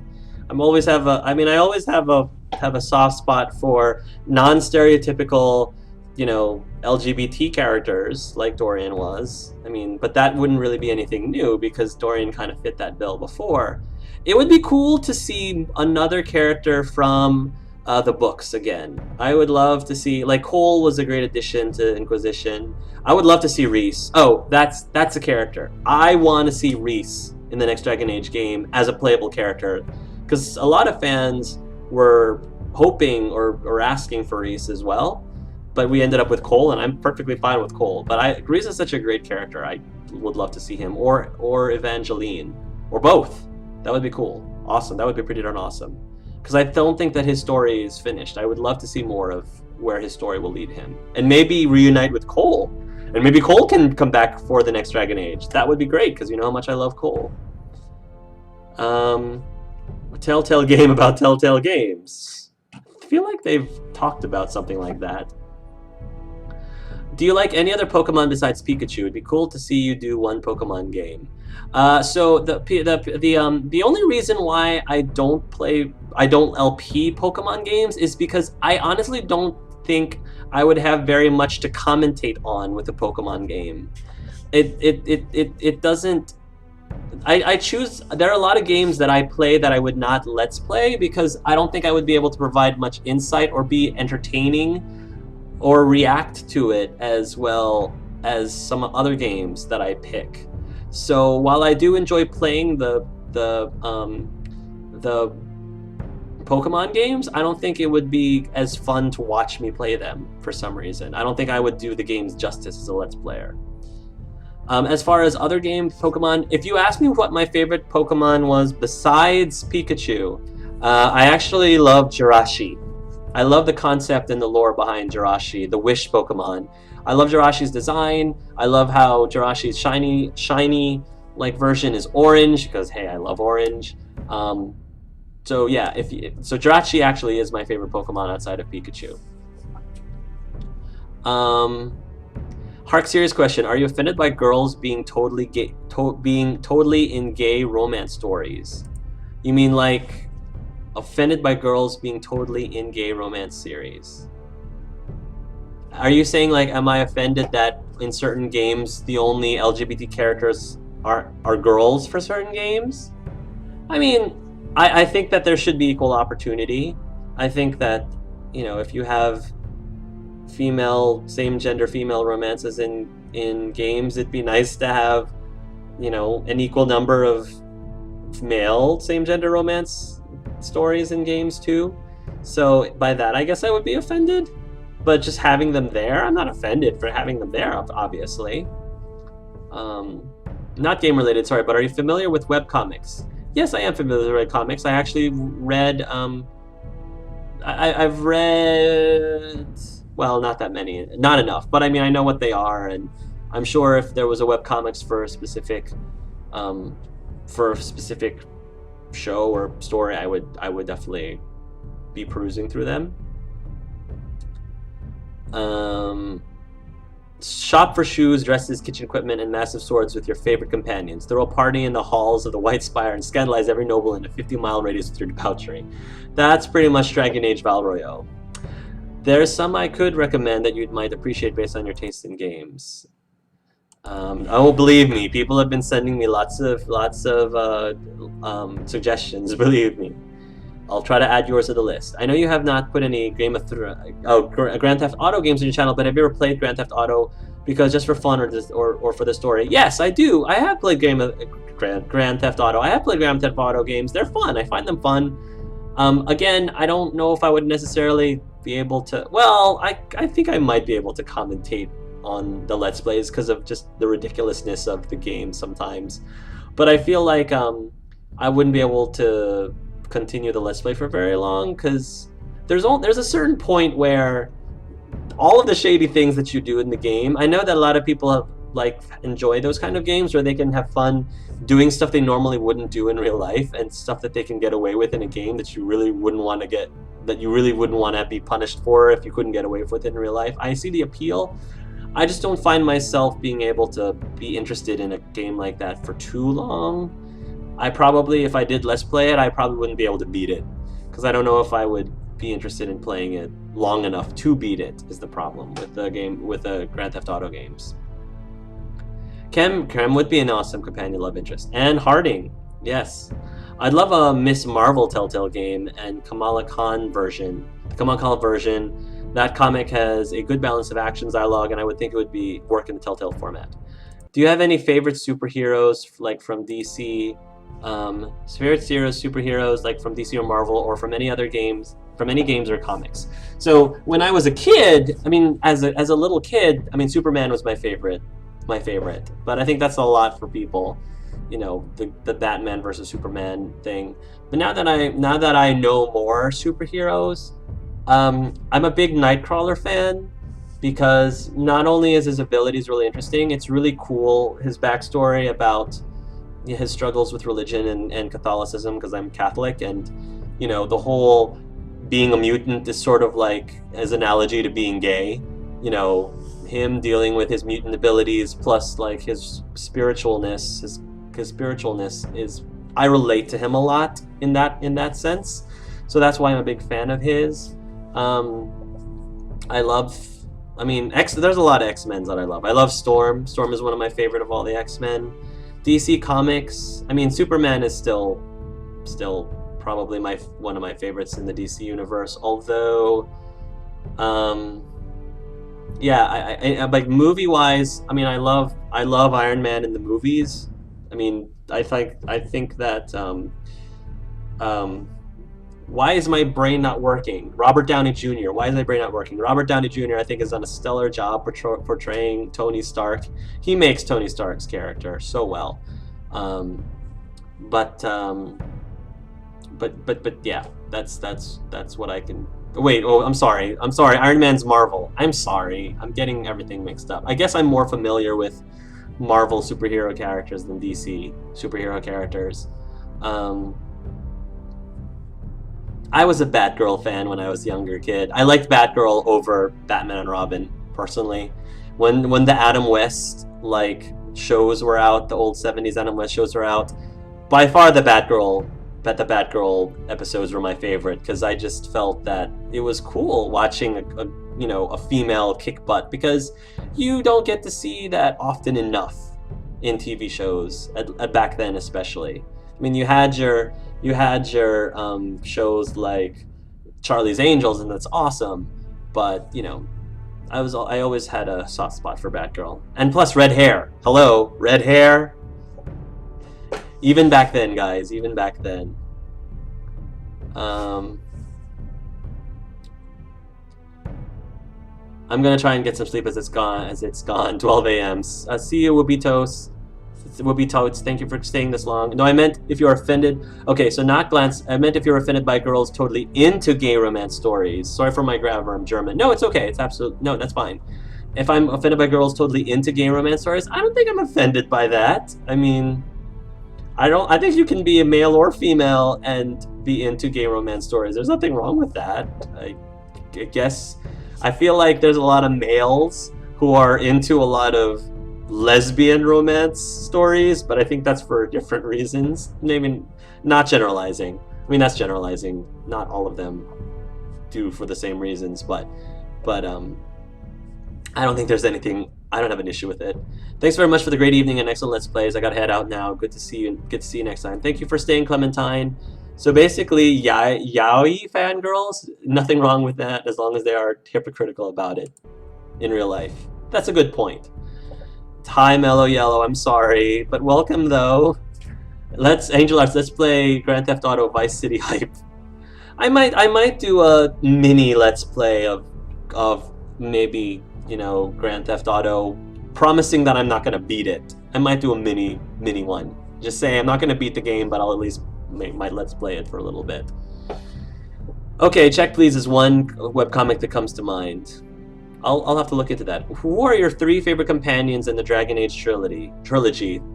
I always have a soft spot for non-stereotypical, you know, LGBT characters like Dorian was. I mean, but that wouldn't really be anything new because Dorian kind of fit that bill before. It would be cool to see another character from the books again. I would love to see, like, Cole was a great addition to Inquisition. I would love to see Rhys. Oh, that's a character. I want to see Rhys in the next Dragon Age game as a playable character, because a lot of fans were hoping or asking for Rhys as well, but we ended up with Cole, and I'm perfectly fine with Cole. But Rhys is such a great character. I would love to see him, or Evangeline, or both. That would be cool. Awesome. That would be pretty darn awesome. Because I don't think that his story is finished. I would love to see more of where his story will lead him, and maybe reunite with Cole, and maybe Cole can come back for the next Dragon Age. That would be great, because you know how much I love Cole. A Telltale game about Telltale games. I feel like they've talked about something like that. Do you like any other Pokemon besides Pikachu? It'd be cool to see you do one Pokemon game. So the only reason why I don't LP Pokemon games is because I honestly don't think I would have very much to commentate on with a Pokemon game. It doesn't. I choose. There are a lot of games that I play that I would not Let's Play because I don't think I would be able to provide much insight or be entertaining or react to it as well as some other games that I pick. So while I do enjoy playing the Pokemon games, I don't think it would be as fun to watch me play them for some reason. I don't think I would do the games justice as a Let's Player. As far as other games, Pokemon, if you ask me what my favorite Pokemon was besides Pikachu, I actually love Jirachi. I love the concept and the lore behind Jirachi, the Wish Pokemon. I love Jiraichi's design. I love how Jirachi's shiny like version is orange because hey, I love orange. So yeah, so Jirachi actually is my favorite Pokemon outside of Pikachu. Hark, serious question: are you offended by girls being totally gay, being totally in gay romance stories? You mean like offended by girls being totally in gay romance series? Are you saying like, am I offended that in certain games the only LGBT characters are girls for certain games? I mean, I think that there should be equal opportunity. I think that, you know, if you have same gender female romances in games, it'd be nice to have, you know, an equal number of male same gender romance stories in games too. So by that, I guess I would be offended. But just having them there, I'm not offended for having them there, obviously. Not game related, sorry, but are you familiar with webcomics? Yes, I am familiar with webcomics. I actually read, I've read, well, not that many, not enough, but I mean, I know what they are, and I'm sure if there was a webcomics for a specific show or story, I would definitely be perusing through them. Shop for shoes, dresses, kitchen equipment, and massive swords with your favorite companions. Throw a party in the halls of the White Spire and scandalize every noble in a 50-mile radius with your debauchery. That's pretty much Dragon Age Val Royale. There's some I could recommend that you might appreciate based on your taste in games. Oh, believe me, people have been sending me lots of suggestions. Believe me, I'll try to add yours to the list. I know you have not put any Grand Theft Auto games on your channel, but have you ever played Grand Theft Auto because just for fun or for the story? Yes, I do. I have played Grand Theft Auto. I have played Grand Theft Auto games. They're fun. I find them fun. Again, I don't know if I would necessarily be able to. Well, I think I might be able to commentate on the Let's Plays because of just the ridiculousness of the game sometimes. But I feel like I wouldn't be able to continue the Let's Play for very long because there's a certain point where all of the shady things that you do in the game, I know that a lot of people have enjoy those kind of games where they can have fun doing stuff they normally wouldn't do in real life and stuff that they can get away with in a game that you really wouldn't want to be punished for if you couldn't get away with it in real life. I see the appeal. I just don't find myself being able to be interested in a game like that for too long. I probably, if I did Let's Play it, I probably wouldn't be able to beat it because I don't know if I would be interested in playing it long enough to beat it. Is the problem with the Grand Theft Auto games. Chem would be an awesome companion love interest. And Harding, yes. I'd love a Miss Marvel Telltale game and Kamala Khan version. The Kamala Khan version. That comic has a good balance of action dialogue, and I would think it would work in the Telltale format. Do you have any favorite superheroes from DC? Superheroes from DC or Marvel, or from any other games, from any games or comics? So when I was a kid, I mean, as a little kid, I mean, Superman was my favorite. But I think that's a lot for people, you know, the Batman versus Superman thing. But now that I know more superheroes. I'm a big Nightcrawler fan because not only is his abilities really interesting, it's really cool, his backstory about his struggles with religion and Catholicism, because I'm Catholic, and you know, the whole being a mutant is sort of as analogy to being gay, you know, him dealing with his mutant abilities plus his spiritualness. His spiritualness is, I relate to him a lot in that sense, so that's why I'm a big fan of his. There's a lot of X-Men that I love. I love Storm. Storm is one of my favorite of all the X-Men. DC Comics, I mean, Superman is still probably one of my favorites in the DC universe. Although, yeah, I movie-wise, I mean, I love Iron Man in the movies. I mean, I think that why is my brain not working? Robert Downey Jr. Why is my brain not working? Robert Downey Jr. I think has done a stellar job portraying Tony Stark. He makes Tony Stark's character so well. But yeah, that's what I can. Wait, oh, I'm sorry. Iron Man's Marvel. I'm sorry. I'm getting everything mixed up. I guess I'm more familiar with Marvel superhero characters than DC superhero characters. I was a Batgirl fan when I was a younger kid. I liked Batgirl over Batman and Robin, personally. When the Adam West shows were out, the old 70s Adam West shows were out, by far the Batgirl episodes were my favorite, because I just felt that it was cool watching a female kick butt, because you don't get to see that often enough in TV shows back then, especially. I mean, you had your shows like Charlie's Angels, and that's awesome, but you know, I always had a soft spot for Batgirl, and plus red hair. Hello, red hair. Even back then, guys. Even back then. I'm gonna try and get some sleep as it's gone. 12 a.m. See you, Whoopi Toast. Whoopi Toads, thank you for staying this long. No, I meant if you're offended. Okay, so not glance. I meant if you're offended by girls totally into gay romance stories. Sorry for my grammar. I'm German. No, it's okay. It's absolute. No, that's fine. If I'm offended by girls totally into gay romance stories, I don't think I'm offended by that. I mean, I think you can be a male or female and be into gay romance stories. There's nothing wrong with that. I guess I feel like there's a lot of males who are into a lot of lesbian romance stories, but I think that's for different reasons. Maybe not generalizing. I mean, that's generalizing. Not all of them do for the same reasons, but I don't think there's anything. I don't have an issue with it. Thanks very much for the great evening and excellent Let's Plays. I gotta head out now. Good to see you. Good to see you next time. Thank you for staying, Clementine. So basically, yaoi fangirls, nothing wrong with that as long as they are hypocritical about it in real life. That's a good point. Hi, Mellow Yellow. I'm sorry, but welcome though. Angel Arts. Let's play Grand Theft Auto Vice City hype. I might do a mini Let's Play of maybe, you know, Grand Theft Auto, promising that I'm not gonna beat it. I might do a mini one. Just say I'm not gonna beat the game, but I'll at least might Let's Play it for a little bit. Okay, Check Please is one webcomic that comes to mind. I'll have to look into that. Who are your 3 favorite companions in the Dragon Age trilogy?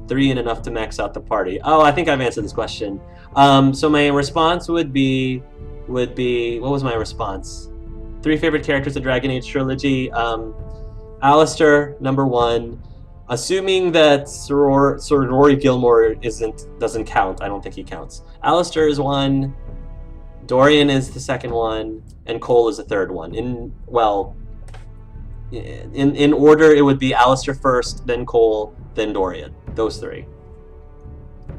3 and enough to max out the party. Oh, I think I've answered this question. So my response would be, what was my response? 3 favorite characters in Dragon Age trilogy. Alistair, number 1. Assuming that Sir Rory Gilmore doesn't count. I don't think he counts. Alistair is 1. Dorian is the 2nd one, and Cole is the 3rd one. In order, it would be Alistair first, then Cole, then Dorian. Those 3.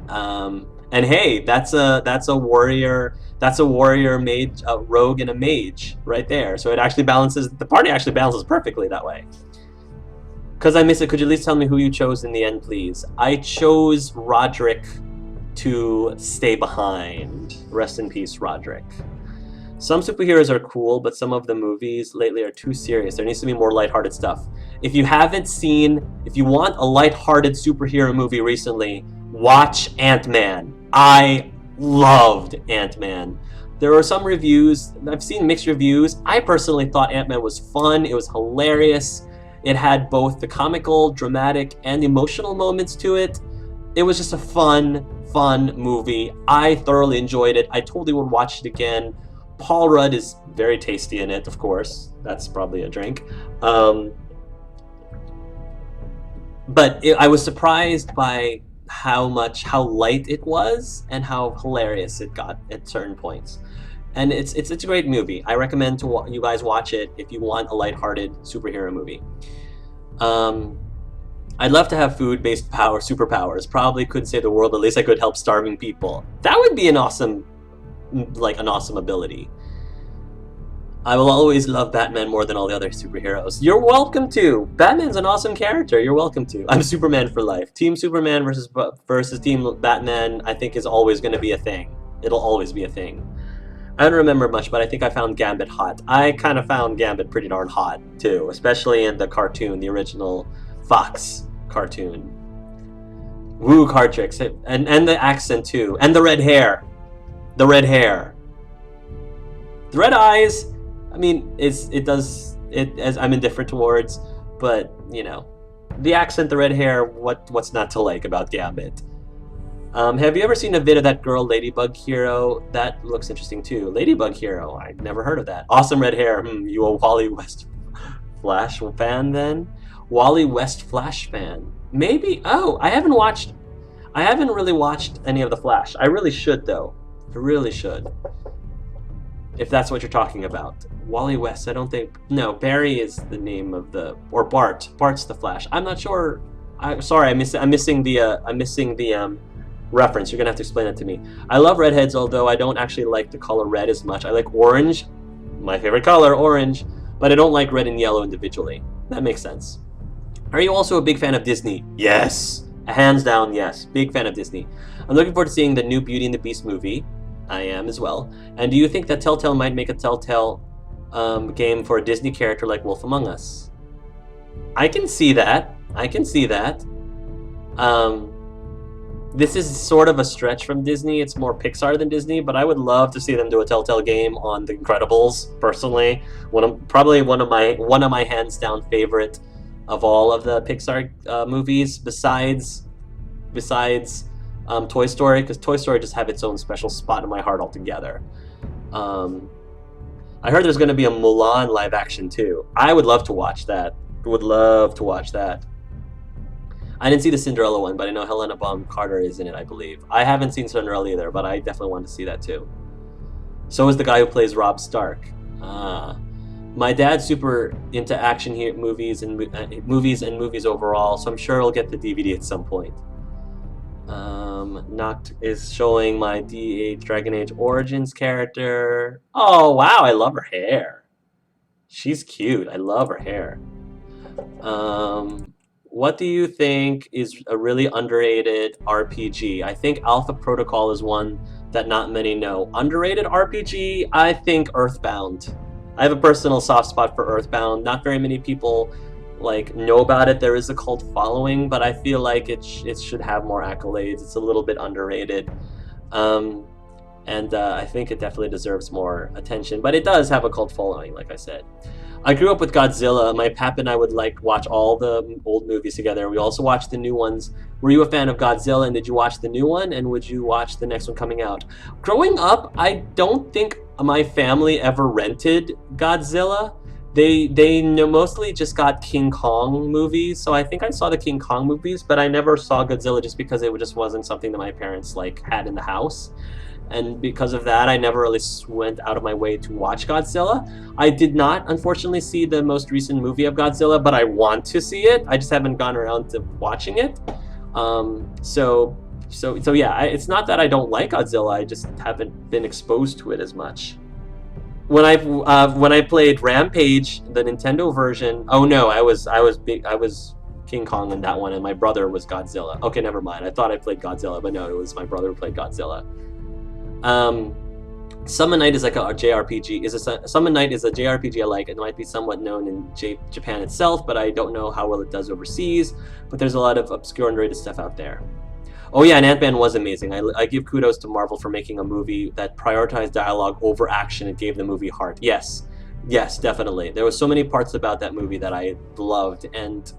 And hey, that's a warrior. That's a warrior, mage, a rogue, and a mage right there. So it actually balances. The party actually balances perfectly that way. Because I miss it, could you at least tell me who you chose in the end, please? I chose Roderick to stay behind. Rest in peace, Roderick. Some superheroes are cool, but some of the movies lately are too serious. There needs to be more lighthearted stuff. If you want a lighthearted superhero movie recently, watch Ant-Man. I loved Ant-Man. There are some reviews, I've seen mixed reviews. I personally thought Ant-Man was fun, it was hilarious. It had both the comical, dramatic, and emotional moments to it. It was just a fun movie. I thoroughly enjoyed it. I totally would watch it again. Paul Rudd is very tasty in it, of course. That's probably a drink. But I was surprised by how light it was and how hilarious it got at certain points. And it's a great movie. I recommend you guys watch it if you want a lighthearted superhero movie. I'd love to have food-based superpowers. Probably couldn't save the world, but at least I could help starving people. That would be an awesome ability. I will always love Batman more than all the other superheroes. You're welcome to. Batman's an awesome character. You're welcome to. I'm Superman for life. Team Superman versus Team Batman, I think, is always going to be a thing. It'll always be a thing. I don't remember much, but I think I found Gambit hot. I kind of found Gambit pretty darn hot, too, especially in the cartoon, the original Fox cartoon. Woo, card tricks. And the accent, too. And the red hair. The red hair. The red eyes, I mean, I'm indifferent towards, but, you know. The accent, the red hair, what's not to like about Gambit? Have you ever seen a vid of that girl, Ladybug Hero? That looks interesting too. Ladybug Hero, I've never heard of that. Awesome red hair. You a Wally West Flash fan then? Wally West Flash fan. Maybe. Oh, I haven't really watched any of the Flash. I really should though. I really should. If that's what you're talking about. Wally West, I don't think. No, Barry is the name of or Bart. Bart's the Flash. I'm not sure. I'm sorry. I'm missing the reference. You're gonna have to explain it to me. I love redheads, although I don't actually like the color red as much. I like orange, my favorite color, orange, but I don't like red and yellow individually. That makes sense. Are you also a big fan of Disney? Yes, hands down, yes. Big fan of Disney. I'm looking forward to seeing the new Beauty and the Beast movie. I am as well. And do you think that Telltale might make a Telltale game for a Disney character like Wolf Among Us? I can see that. This is sort of a stretch from Disney. It's more Pixar than Disney, but I would love to see them do a Telltale game on The Incredibles. Personally, probably one of my hands down favorite of all of the Pixar movies, besides Toy Story, because Toy Story just have its own special spot in my heart altogether. I heard there's going to be a Mulan live action too. I would love to watch that. Would love to watch that. I didn't see the Cinderella one, but I know Helena Bonham Carter is in it, I believe. I haven't seen Cinderella either, but I definitely want to see that too. So is the guy who plays Robb Stark. My dad's super into action movies and movies overall, so I'm sure I'll get the DVD at some point. Noct is showing my DH Dragon Age Origins character. Oh wow, I love her hair. She's cute. I love her hair. What do you think is a really underrated RPG? I think Alpha Protocol is one that not many know. Underrated RPG? I think Earthbound. I have a personal soft spot for Earthbound. Not very many people know about it. There is a cult following, but I feel like it should have more accolades. It's a little bit underrated. And I think it definitely deserves more attention, but it does have a cult following, like I said. I grew up with Godzilla. My pap and I would watch all the old movies together. We also watched the new ones. Were you a fan of Godzilla, and did you watch the new one, and would you watch the next one coming out? Growing up, I don't think my family ever rented Godzilla. They mostly just got King Kong movies, so I think I saw the King Kong movies, but I never saw Godzilla just because it just wasn't something that my parents had in the house. And because of that, I never really went out of my way to watch Godzilla. I did not, unfortunately, see the most recent movie of Godzilla, but I want to see it. I just haven't gone around to watching it. So yeah, it's not that I don't like Godzilla. I just haven't been exposed to it as much. When I played Rampage, the Nintendo version, oh no, I was King Kong in that one, and my brother was Godzilla. Okay, never mind. I thought I played Godzilla, but no, it was my brother who played Godzilla. Summon Night is like a JRPG. Summon Night is a JRPG I like. It might be somewhat known in Japan itself, but I don't know how well it does overseas. But there's a lot of obscure underrated stuff out there. Oh yeah, and Ant-Man was amazing. I give kudos to Marvel for making a movie that prioritized dialogue over action and gave the movie heart. Yes, definitely. There were so many parts about that movie that I loved, and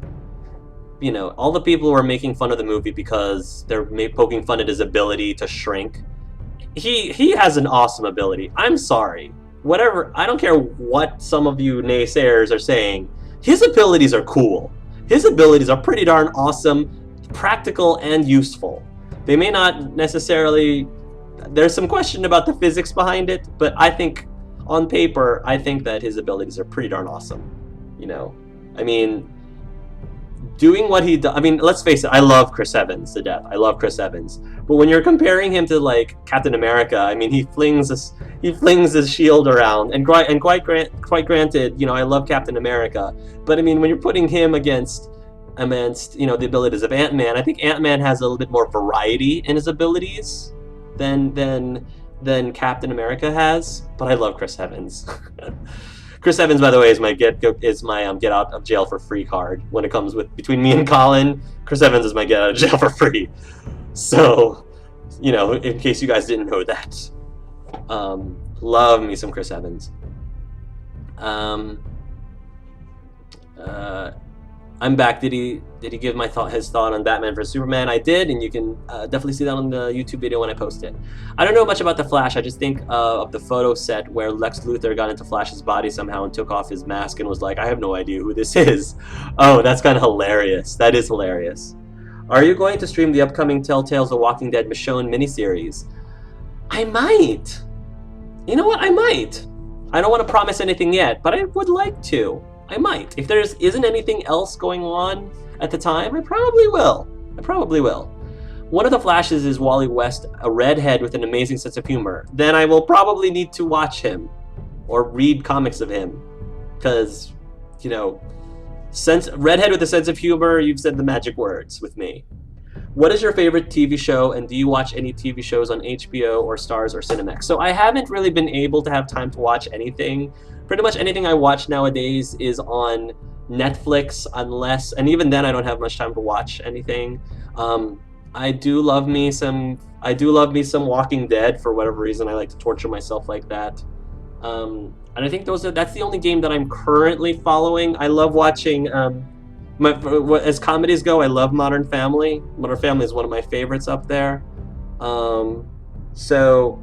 all the people were making fun of the movie because they're poking fun at his ability to shrink. He has an awesome ability. I'm sorry. Whatever, I don't care what some of you naysayers are saying. His abilities are cool. His abilities are pretty darn awesome, practical, and useful. They may not necessarily... There's some question about the physics behind it, but I think, on paper, I think that his abilities are pretty darn awesome. I mean... Doing what he does, I mean, let's face it, I love Chris Evans to death. I love Chris Evans. But when you're comparing him to, Captain America, I mean, he flings his shield around. And quite granted, I love Captain America. But, I mean, when you're putting him against the abilities of Ant-Man, I think Ant-Man has a little bit more variety in his abilities than Captain America has. But I love Chris Evans. Chris Evans, by the way, is my get out of jail for free card. When it comes between me and Colin, Chris Evans is my get out of jail for free. So, in case you guys didn't know that, love me some Chris Evans. I'm back. Did he give his thought on Batman vs Superman? I did, and you can definitely see that on the YouTube video when I post it. I don't know much about the Flash. I just think of the photo set where Lex Luthor got into Flash's body somehow and took off his mask and was like, I have no idea who this is. Oh, that's kind of hilarious. That is hilarious. Are you going to stream the upcoming Telltale's The Walking Dead Michonne miniseries? I might. You know what? I might. I don't want to promise anything yet, but I would like to. I might. If there isn't anything else going on at the time, I probably will. One of the Flashes is Wally West, a redhead with an amazing sense of humor. Then I will probably need to watch him or read comics of him. Because, redhead with a sense of humor, you've said the magic words with me. What is your favorite TV show, and do you watch any TV shows on HBO or Starz or Cinemax? So I haven't really been able to have time to watch anything. Pretty much anything I watch nowadays is on Netflix, and even then I don't have much time to watch anything. I do love me some Walking Dead. For whatever reason, I like to torture myself like that. And I think that's the only game that I'm currently following. I love watching, as comedies go, I love Modern Family. Modern Family is one of my favorites up there. So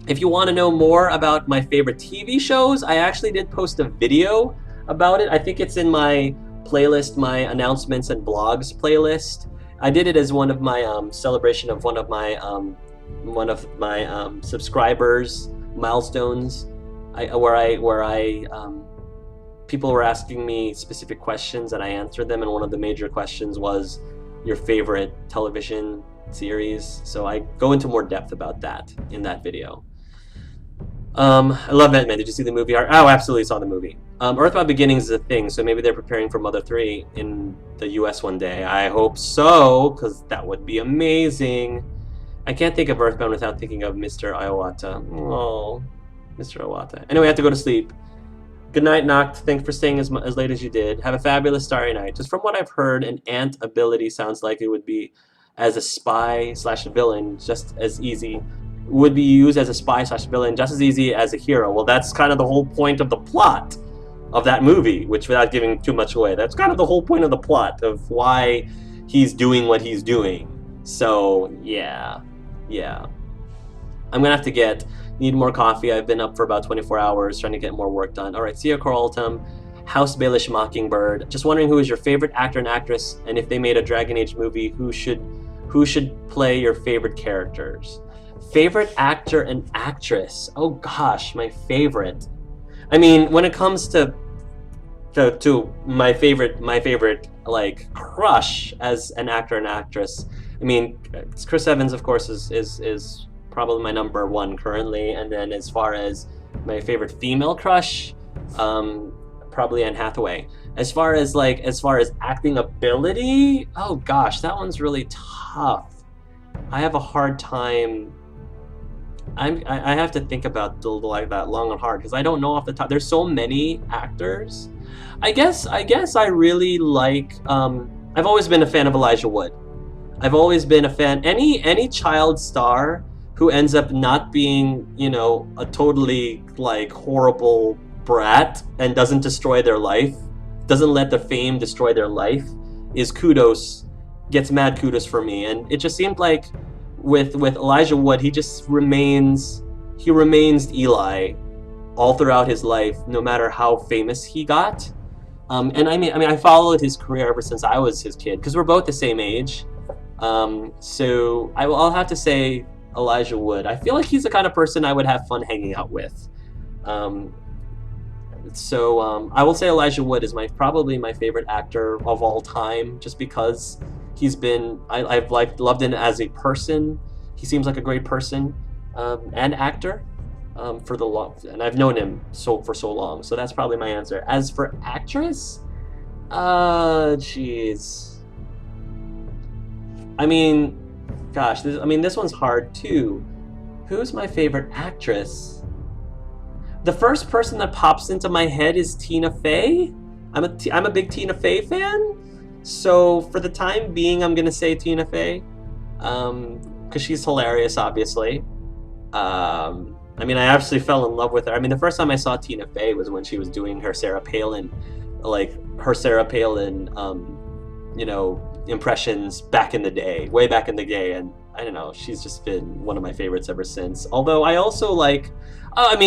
if you want to know more about my favorite TV shows, I actually did post a video about it. I think it's in my playlist, my announcements and blogs playlist. I did it as one of my celebration of one of my subscribers milestones. People were asking me specific questions and I answered them, and one of the major questions was your favorite television series. So I go into more depth about that in that video. I love Ant-Man. Did you see the movie? Oh, absolutely saw the movie. Earthbound Beginnings is a thing, so maybe they're preparing for Mother 3 in the US one day. I hope so, because that would be amazing. I can't think of Earthbound without thinking of Mr. Iwata. Oh, Mr. Iwata. Anyway, I have to go to sleep. Good night, Noct. Thanks for staying as late as you did. Have a fabulous starry night. Just from what I've heard, an ant ability sounds like it would be as a spy/villain just as easy. Would be used as a spy/villain just as easy as a hero. Well, that's kind of the whole point of the plot of that movie, which, without giving too much away, that's kind of the whole point of the plot of why he's doing what he's doing. So, yeah. I'm gonna have to need more coffee. I've been up for about 24 hours trying to get more work done. Alright, see you, Coraltum. House Baelish Mockingbird. Just wondering who is your favorite actor and actress, and if they made a Dragon Age movie, who should play your favorite characters? Favorite actor and actress. Oh gosh, my favorite. I mean, when it comes to my favorite like crush as an actor and actress, I mean, Chris Evans, of course, is probably my number one currently, and then as far as my favorite female crush, probably Anne Hathaway. As far as acting ability, oh gosh, that one's really tough. I have a hard time. I have to think about that long and hard because I don't know off the top. There's so many actors. I guess I really like. I've always been a fan of Elijah Wood. I've always been a fan. Any child star who ends up not being, a totally like horrible brat and doesn't destroy their life, doesn't let the fame destroy their life, gets mad kudos for me. And it just seemed like with Elijah Wood, he remains Eli all throughout his life, no matter how famous he got. And I mean, I followed his career ever since I was his kid, because we're both the same age. So I'll have to say Elijah Wood. I feel like he's the kind of person I would have fun hanging out with. So I will say Elijah Wood is probably my favorite actor of all time, just because I've loved him as a person. He seems like a great person and actor and I've known him for so long. So that's probably my answer. As for actress, jeez. I mean, gosh, this one's hard too. Who's my favorite actress? The first person that pops into my head is Tina Fey. I'm a big Tina Fey fan. So for the time being, I'm gonna say Tina Fey, because she's hilarious, obviously. I absolutely fell in love with her. The first time I saw Tina Fey was when she was doing her Sarah Palin, impressions back in the day, way back in the day, and I don't know, she's just been one of my favorites ever since. Although I also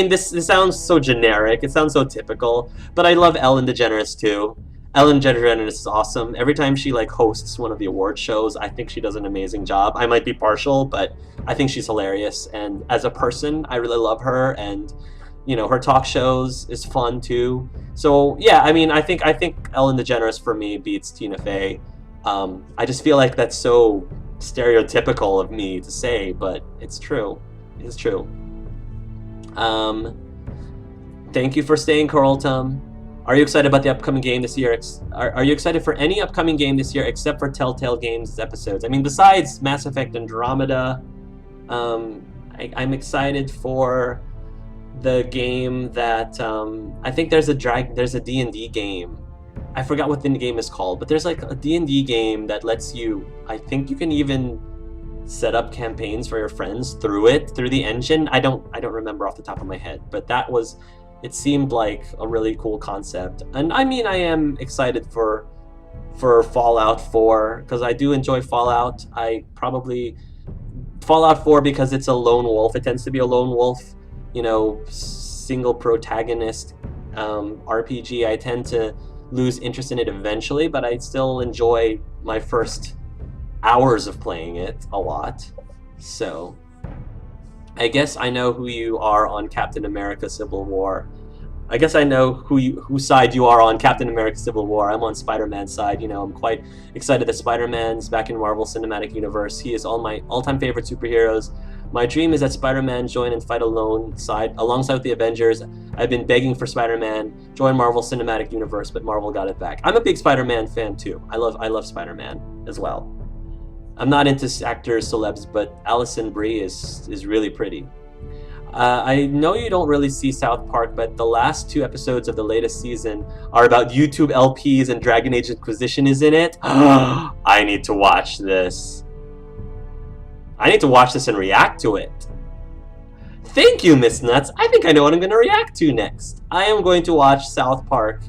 this sounds so generic, it sounds so typical, but I love Ellen DeGeneres too. Ellen DeGeneres is awesome. Every time she hosts one of the award shows, I think she does an amazing job. I might be partial, but I think she's hilarious. And as a person, I really love her. And her talk shows is fun too. So yeah, I think Ellen DeGeneres for me beats Tina Fey. I just feel like that's so stereotypical of me to say, but it's true. It's true. Thank you for staying, Coraltum. Are you excited about the upcoming game this year? Are you excited for any upcoming game this year except for Telltale Games episodes? Besides Mass Effect Andromeda, I'm excited for the game that I think there's a D&D game. I forgot what the game is called, but there's a D&D game that lets you. I think you can even set up campaigns for your friends through the engine. I don't remember off the top of my head, but it seemed like a really cool concept. And I am excited for Fallout 4, because I do enjoy Fallout. Fallout 4 because it's a lone wolf. It tends to be a lone wolf, single protagonist RPG. I tend to lose interest in it eventually, but I still enjoy my first hours of playing it a lot. So I guess I know who you are on Captain America Civil War. I guess I know whose side you are on Captain America Civil War. I'm on Spider-Man's side. You know, I'm quite excited that Spider-Man's back in Marvel Cinematic Universe. He is all my all-time favorite superheroes. My dream is that Spider-Man join and fight alongside with the Avengers. I've been begging for Spider-Man join Marvel Cinematic Universe, but Marvel got it back. I'm a big Spider-Man fan too. I love Spider-Man as well. I'm not into actors, celebs, but Alison Brie is really pretty. I know you don't really see South Park, but the last 2 episodes of the latest season are about YouTube LPs and Dragon Age Inquisition is in it. I need to watch this. I need to watch this and react to it. Thank you, Miss Nuts. I think I know what I'm going to react to next. I am going to watch South Park,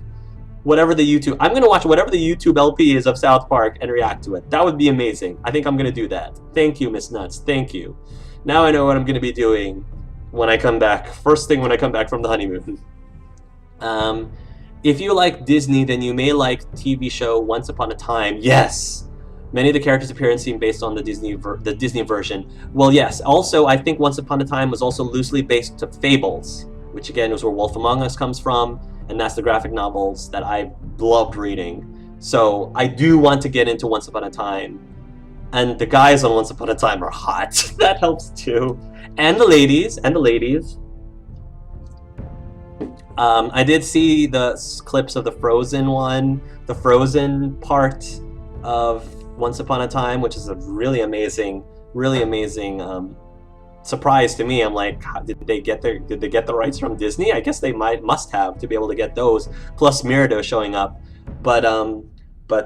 I'm going to watch whatever the YouTube LP is of South Park and react to it. That would be amazing. I think I'm going to do that. Thank you, Miss Nuts. Thank you. Now I know what I'm going to be doing when I come back. First thing when I come back from the honeymoon. If you like Disney, then you may like TV show Once Upon a Time. Yes! Many of the characters' appearance seem based on the Disney version. Well, yes. Also, I think Once Upon a Time was also loosely based to Fables, which again is where Wolf Among Us comes from, and that's the graphic novels that I loved reading. So I do want to get into Once Upon a Time. And the guys on Once Upon a Time are hot. That helps too. And the ladies. I did see the clips of the Frozen one, the Frozen part of Once Upon a Time, which is a really amazing surprise to me. I'm like, did they get the rights from Disney? I guess they must have to be able to get those. Plus Mirado showing up, but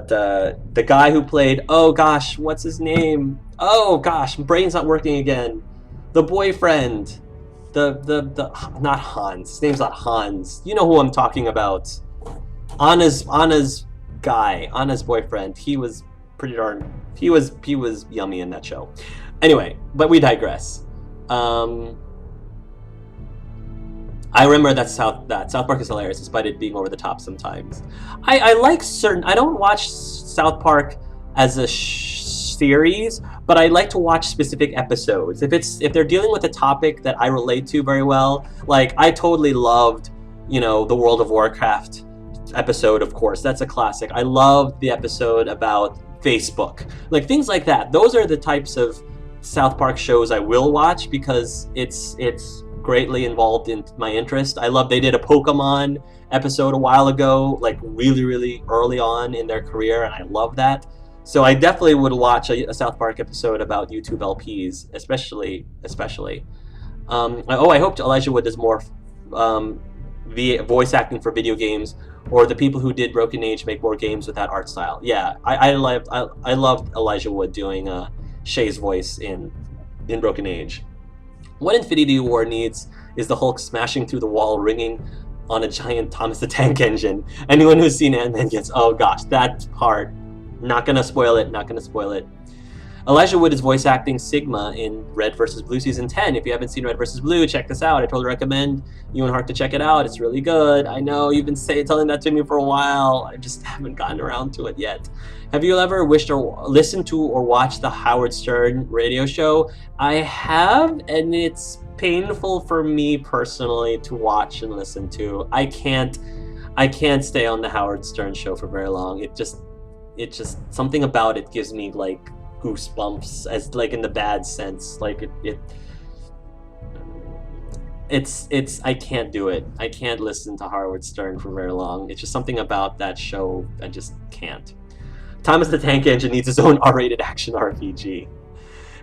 the guy who played, oh gosh, what's his name? Oh gosh, brain's not working again. The boyfriend, not Hans. His name's not Hans. You know who I'm talking about. Anna's guy, Anna's boyfriend. He was pretty darn. He was yummy in that show. Anyway, but we digress. I remember that South Park is hilarious, despite it being over the top sometimes. I like certain. I don't watch South Park as a series, but I like to watch specific episodes. If they're dealing with a topic that I relate to very well, like I totally loved, the World of Warcraft episode. Of course, that's a classic. I loved the episode about Facebook, like things like that. Those are the types of South Park shows I will watch because it's greatly involved in my interest. They did a Pokemon episode a while ago, like really early on in their career, and I love that. So I definitely would watch a South Park episode about YouTube LPs, especially. I hope Elijah Wood does more voice acting for video games, or the people who did Broken Age make more games with that art style. Yeah, I loved Elijah Wood doing Shay's voice in Broken Age. What Infinity War needs is the Hulk smashing through the wall, ringing on a giant Thomas the Tank Engine. Anyone who's seen Ant-Man gets, oh gosh, that part. Not gonna spoil it. Elijah Wood is voice acting Sigma in Red vs. Blue Season 10. If you haven't seen Red vs. Blue, check this out. I totally recommend you and Hark to check it out. It's really good. I know you've been telling that to me for a while. I just haven't gotten around to it yet. Have you ever wished or listened to or watched the Howard Stern radio show? I have, and it's painful for me personally to watch and listen to. I can't stay on the Howard Stern show for very long. It just something about it gives me like goosebumps, as like in the bad sense. Like it's I can't do it. I can't listen to Howard Stern for very long. It's just something about that show I just can't. Thomas the Tank Engine needs his own R-rated action RPG.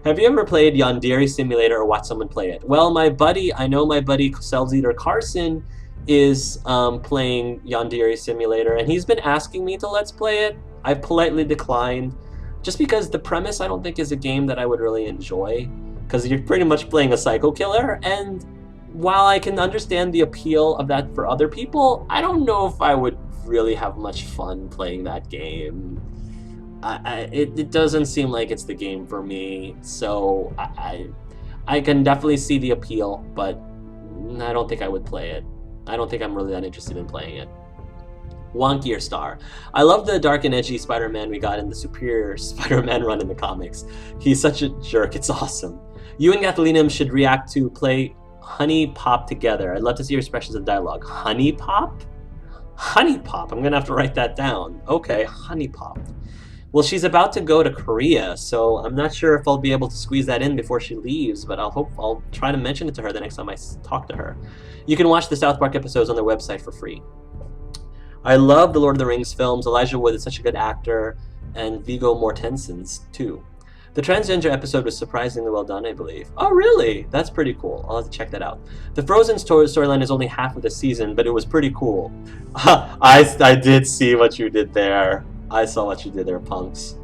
Have you ever played Yandere Simulator or watched someone play it? Well, I know my buddy Cells Eater Carson is playing Yandere Simulator, and he's been asking me to let's play it. I've politely declined, just because the premise I don't think is a game that I would really enjoy, because you're pretty much playing a psycho killer, and while I can understand the appeal of that for other people, I don't know if I would really have much fun playing that game. It doesn't seem like it's the game for me, so I can definitely see the appeal, but I don't think I would play it. I don't think I'm really that interested in playing it. Wonkier Star. I love the dark and edgy Spider-Man we got in the Superior Spider-Man run in the comics. He's such a jerk, it's awesome. You and Gathelinum should react to play Honey Pop together. I'd love to see your expressions of dialogue. Honey Pop? Honey Pop, I'm gonna have to write that down. Okay, Honey Pop. Well, she's about to go to Korea, so I'm not sure if I'll be able to squeeze that in before she leaves, but I'll try to mention it to her the next time I talk to her. You can watch the South Park episodes on their website for free. I love the Lord of the Rings films. Elijah Wood is such a good actor, and Viggo Mortensen's too. The transgender episode was surprisingly well done, I believe. Oh, really? That's pretty cool. I'll have to check that out. The Frozen storyline is only half of the season, but it was pretty cool. I did see what you did there. I saw what you did there, punks.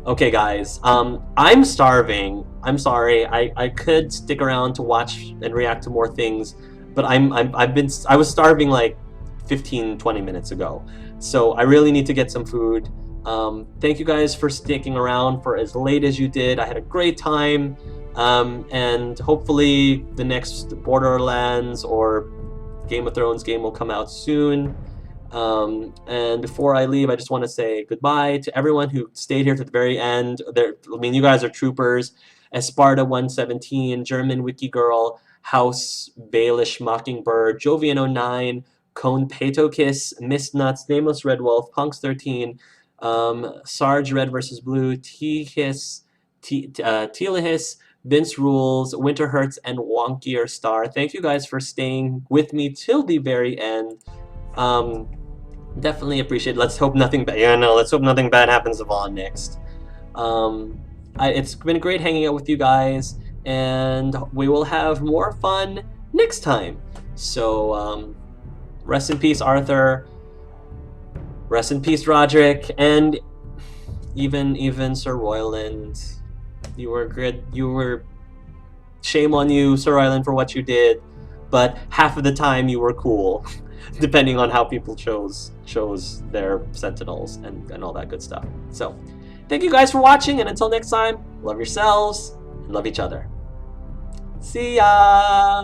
Okay, guys. I'm starving. I'm sorry. I could stick around to watch and react to more things, but I was starving like 15-20 minutes ago, so I really need to get some food. Thank you guys for sticking around for as late as you did. I had a great time, and hopefully the next Borderlands or Game of Thrones game will come out soon. And before I leave, I just want to say goodbye to everyone who stayed here to the very end. I mean, you guys are troopers. Esparta 117, German Wiki Girl, House, Baelish Mockingbird, Jovian09, Cone Patokiss, Miss Nuts, Nameless Red Wolf, Punks 13, Sarge Red vs. Blue, T-Hiss, Telehis, Vince Rules, Winter Hurts, and Wonkier Star. Thank you guys for staying with me till the very end. Definitely appreciate it. Let's hope nothing bad. Yeah, no, let's hope nothing bad happens to Vaughn next. It's been great hanging out with you guys, and we will have more fun next time. So, rest in peace, Arthur. Rest in peace, Roderick, and even Sir Royland. You were good. Shame on you, Sir Royland, for what you did. But half of the time you were cool, depending on how people chose their sentinels and all that good stuff. So, thank you guys for watching, and until next time, love yourselves and love each other. See ya!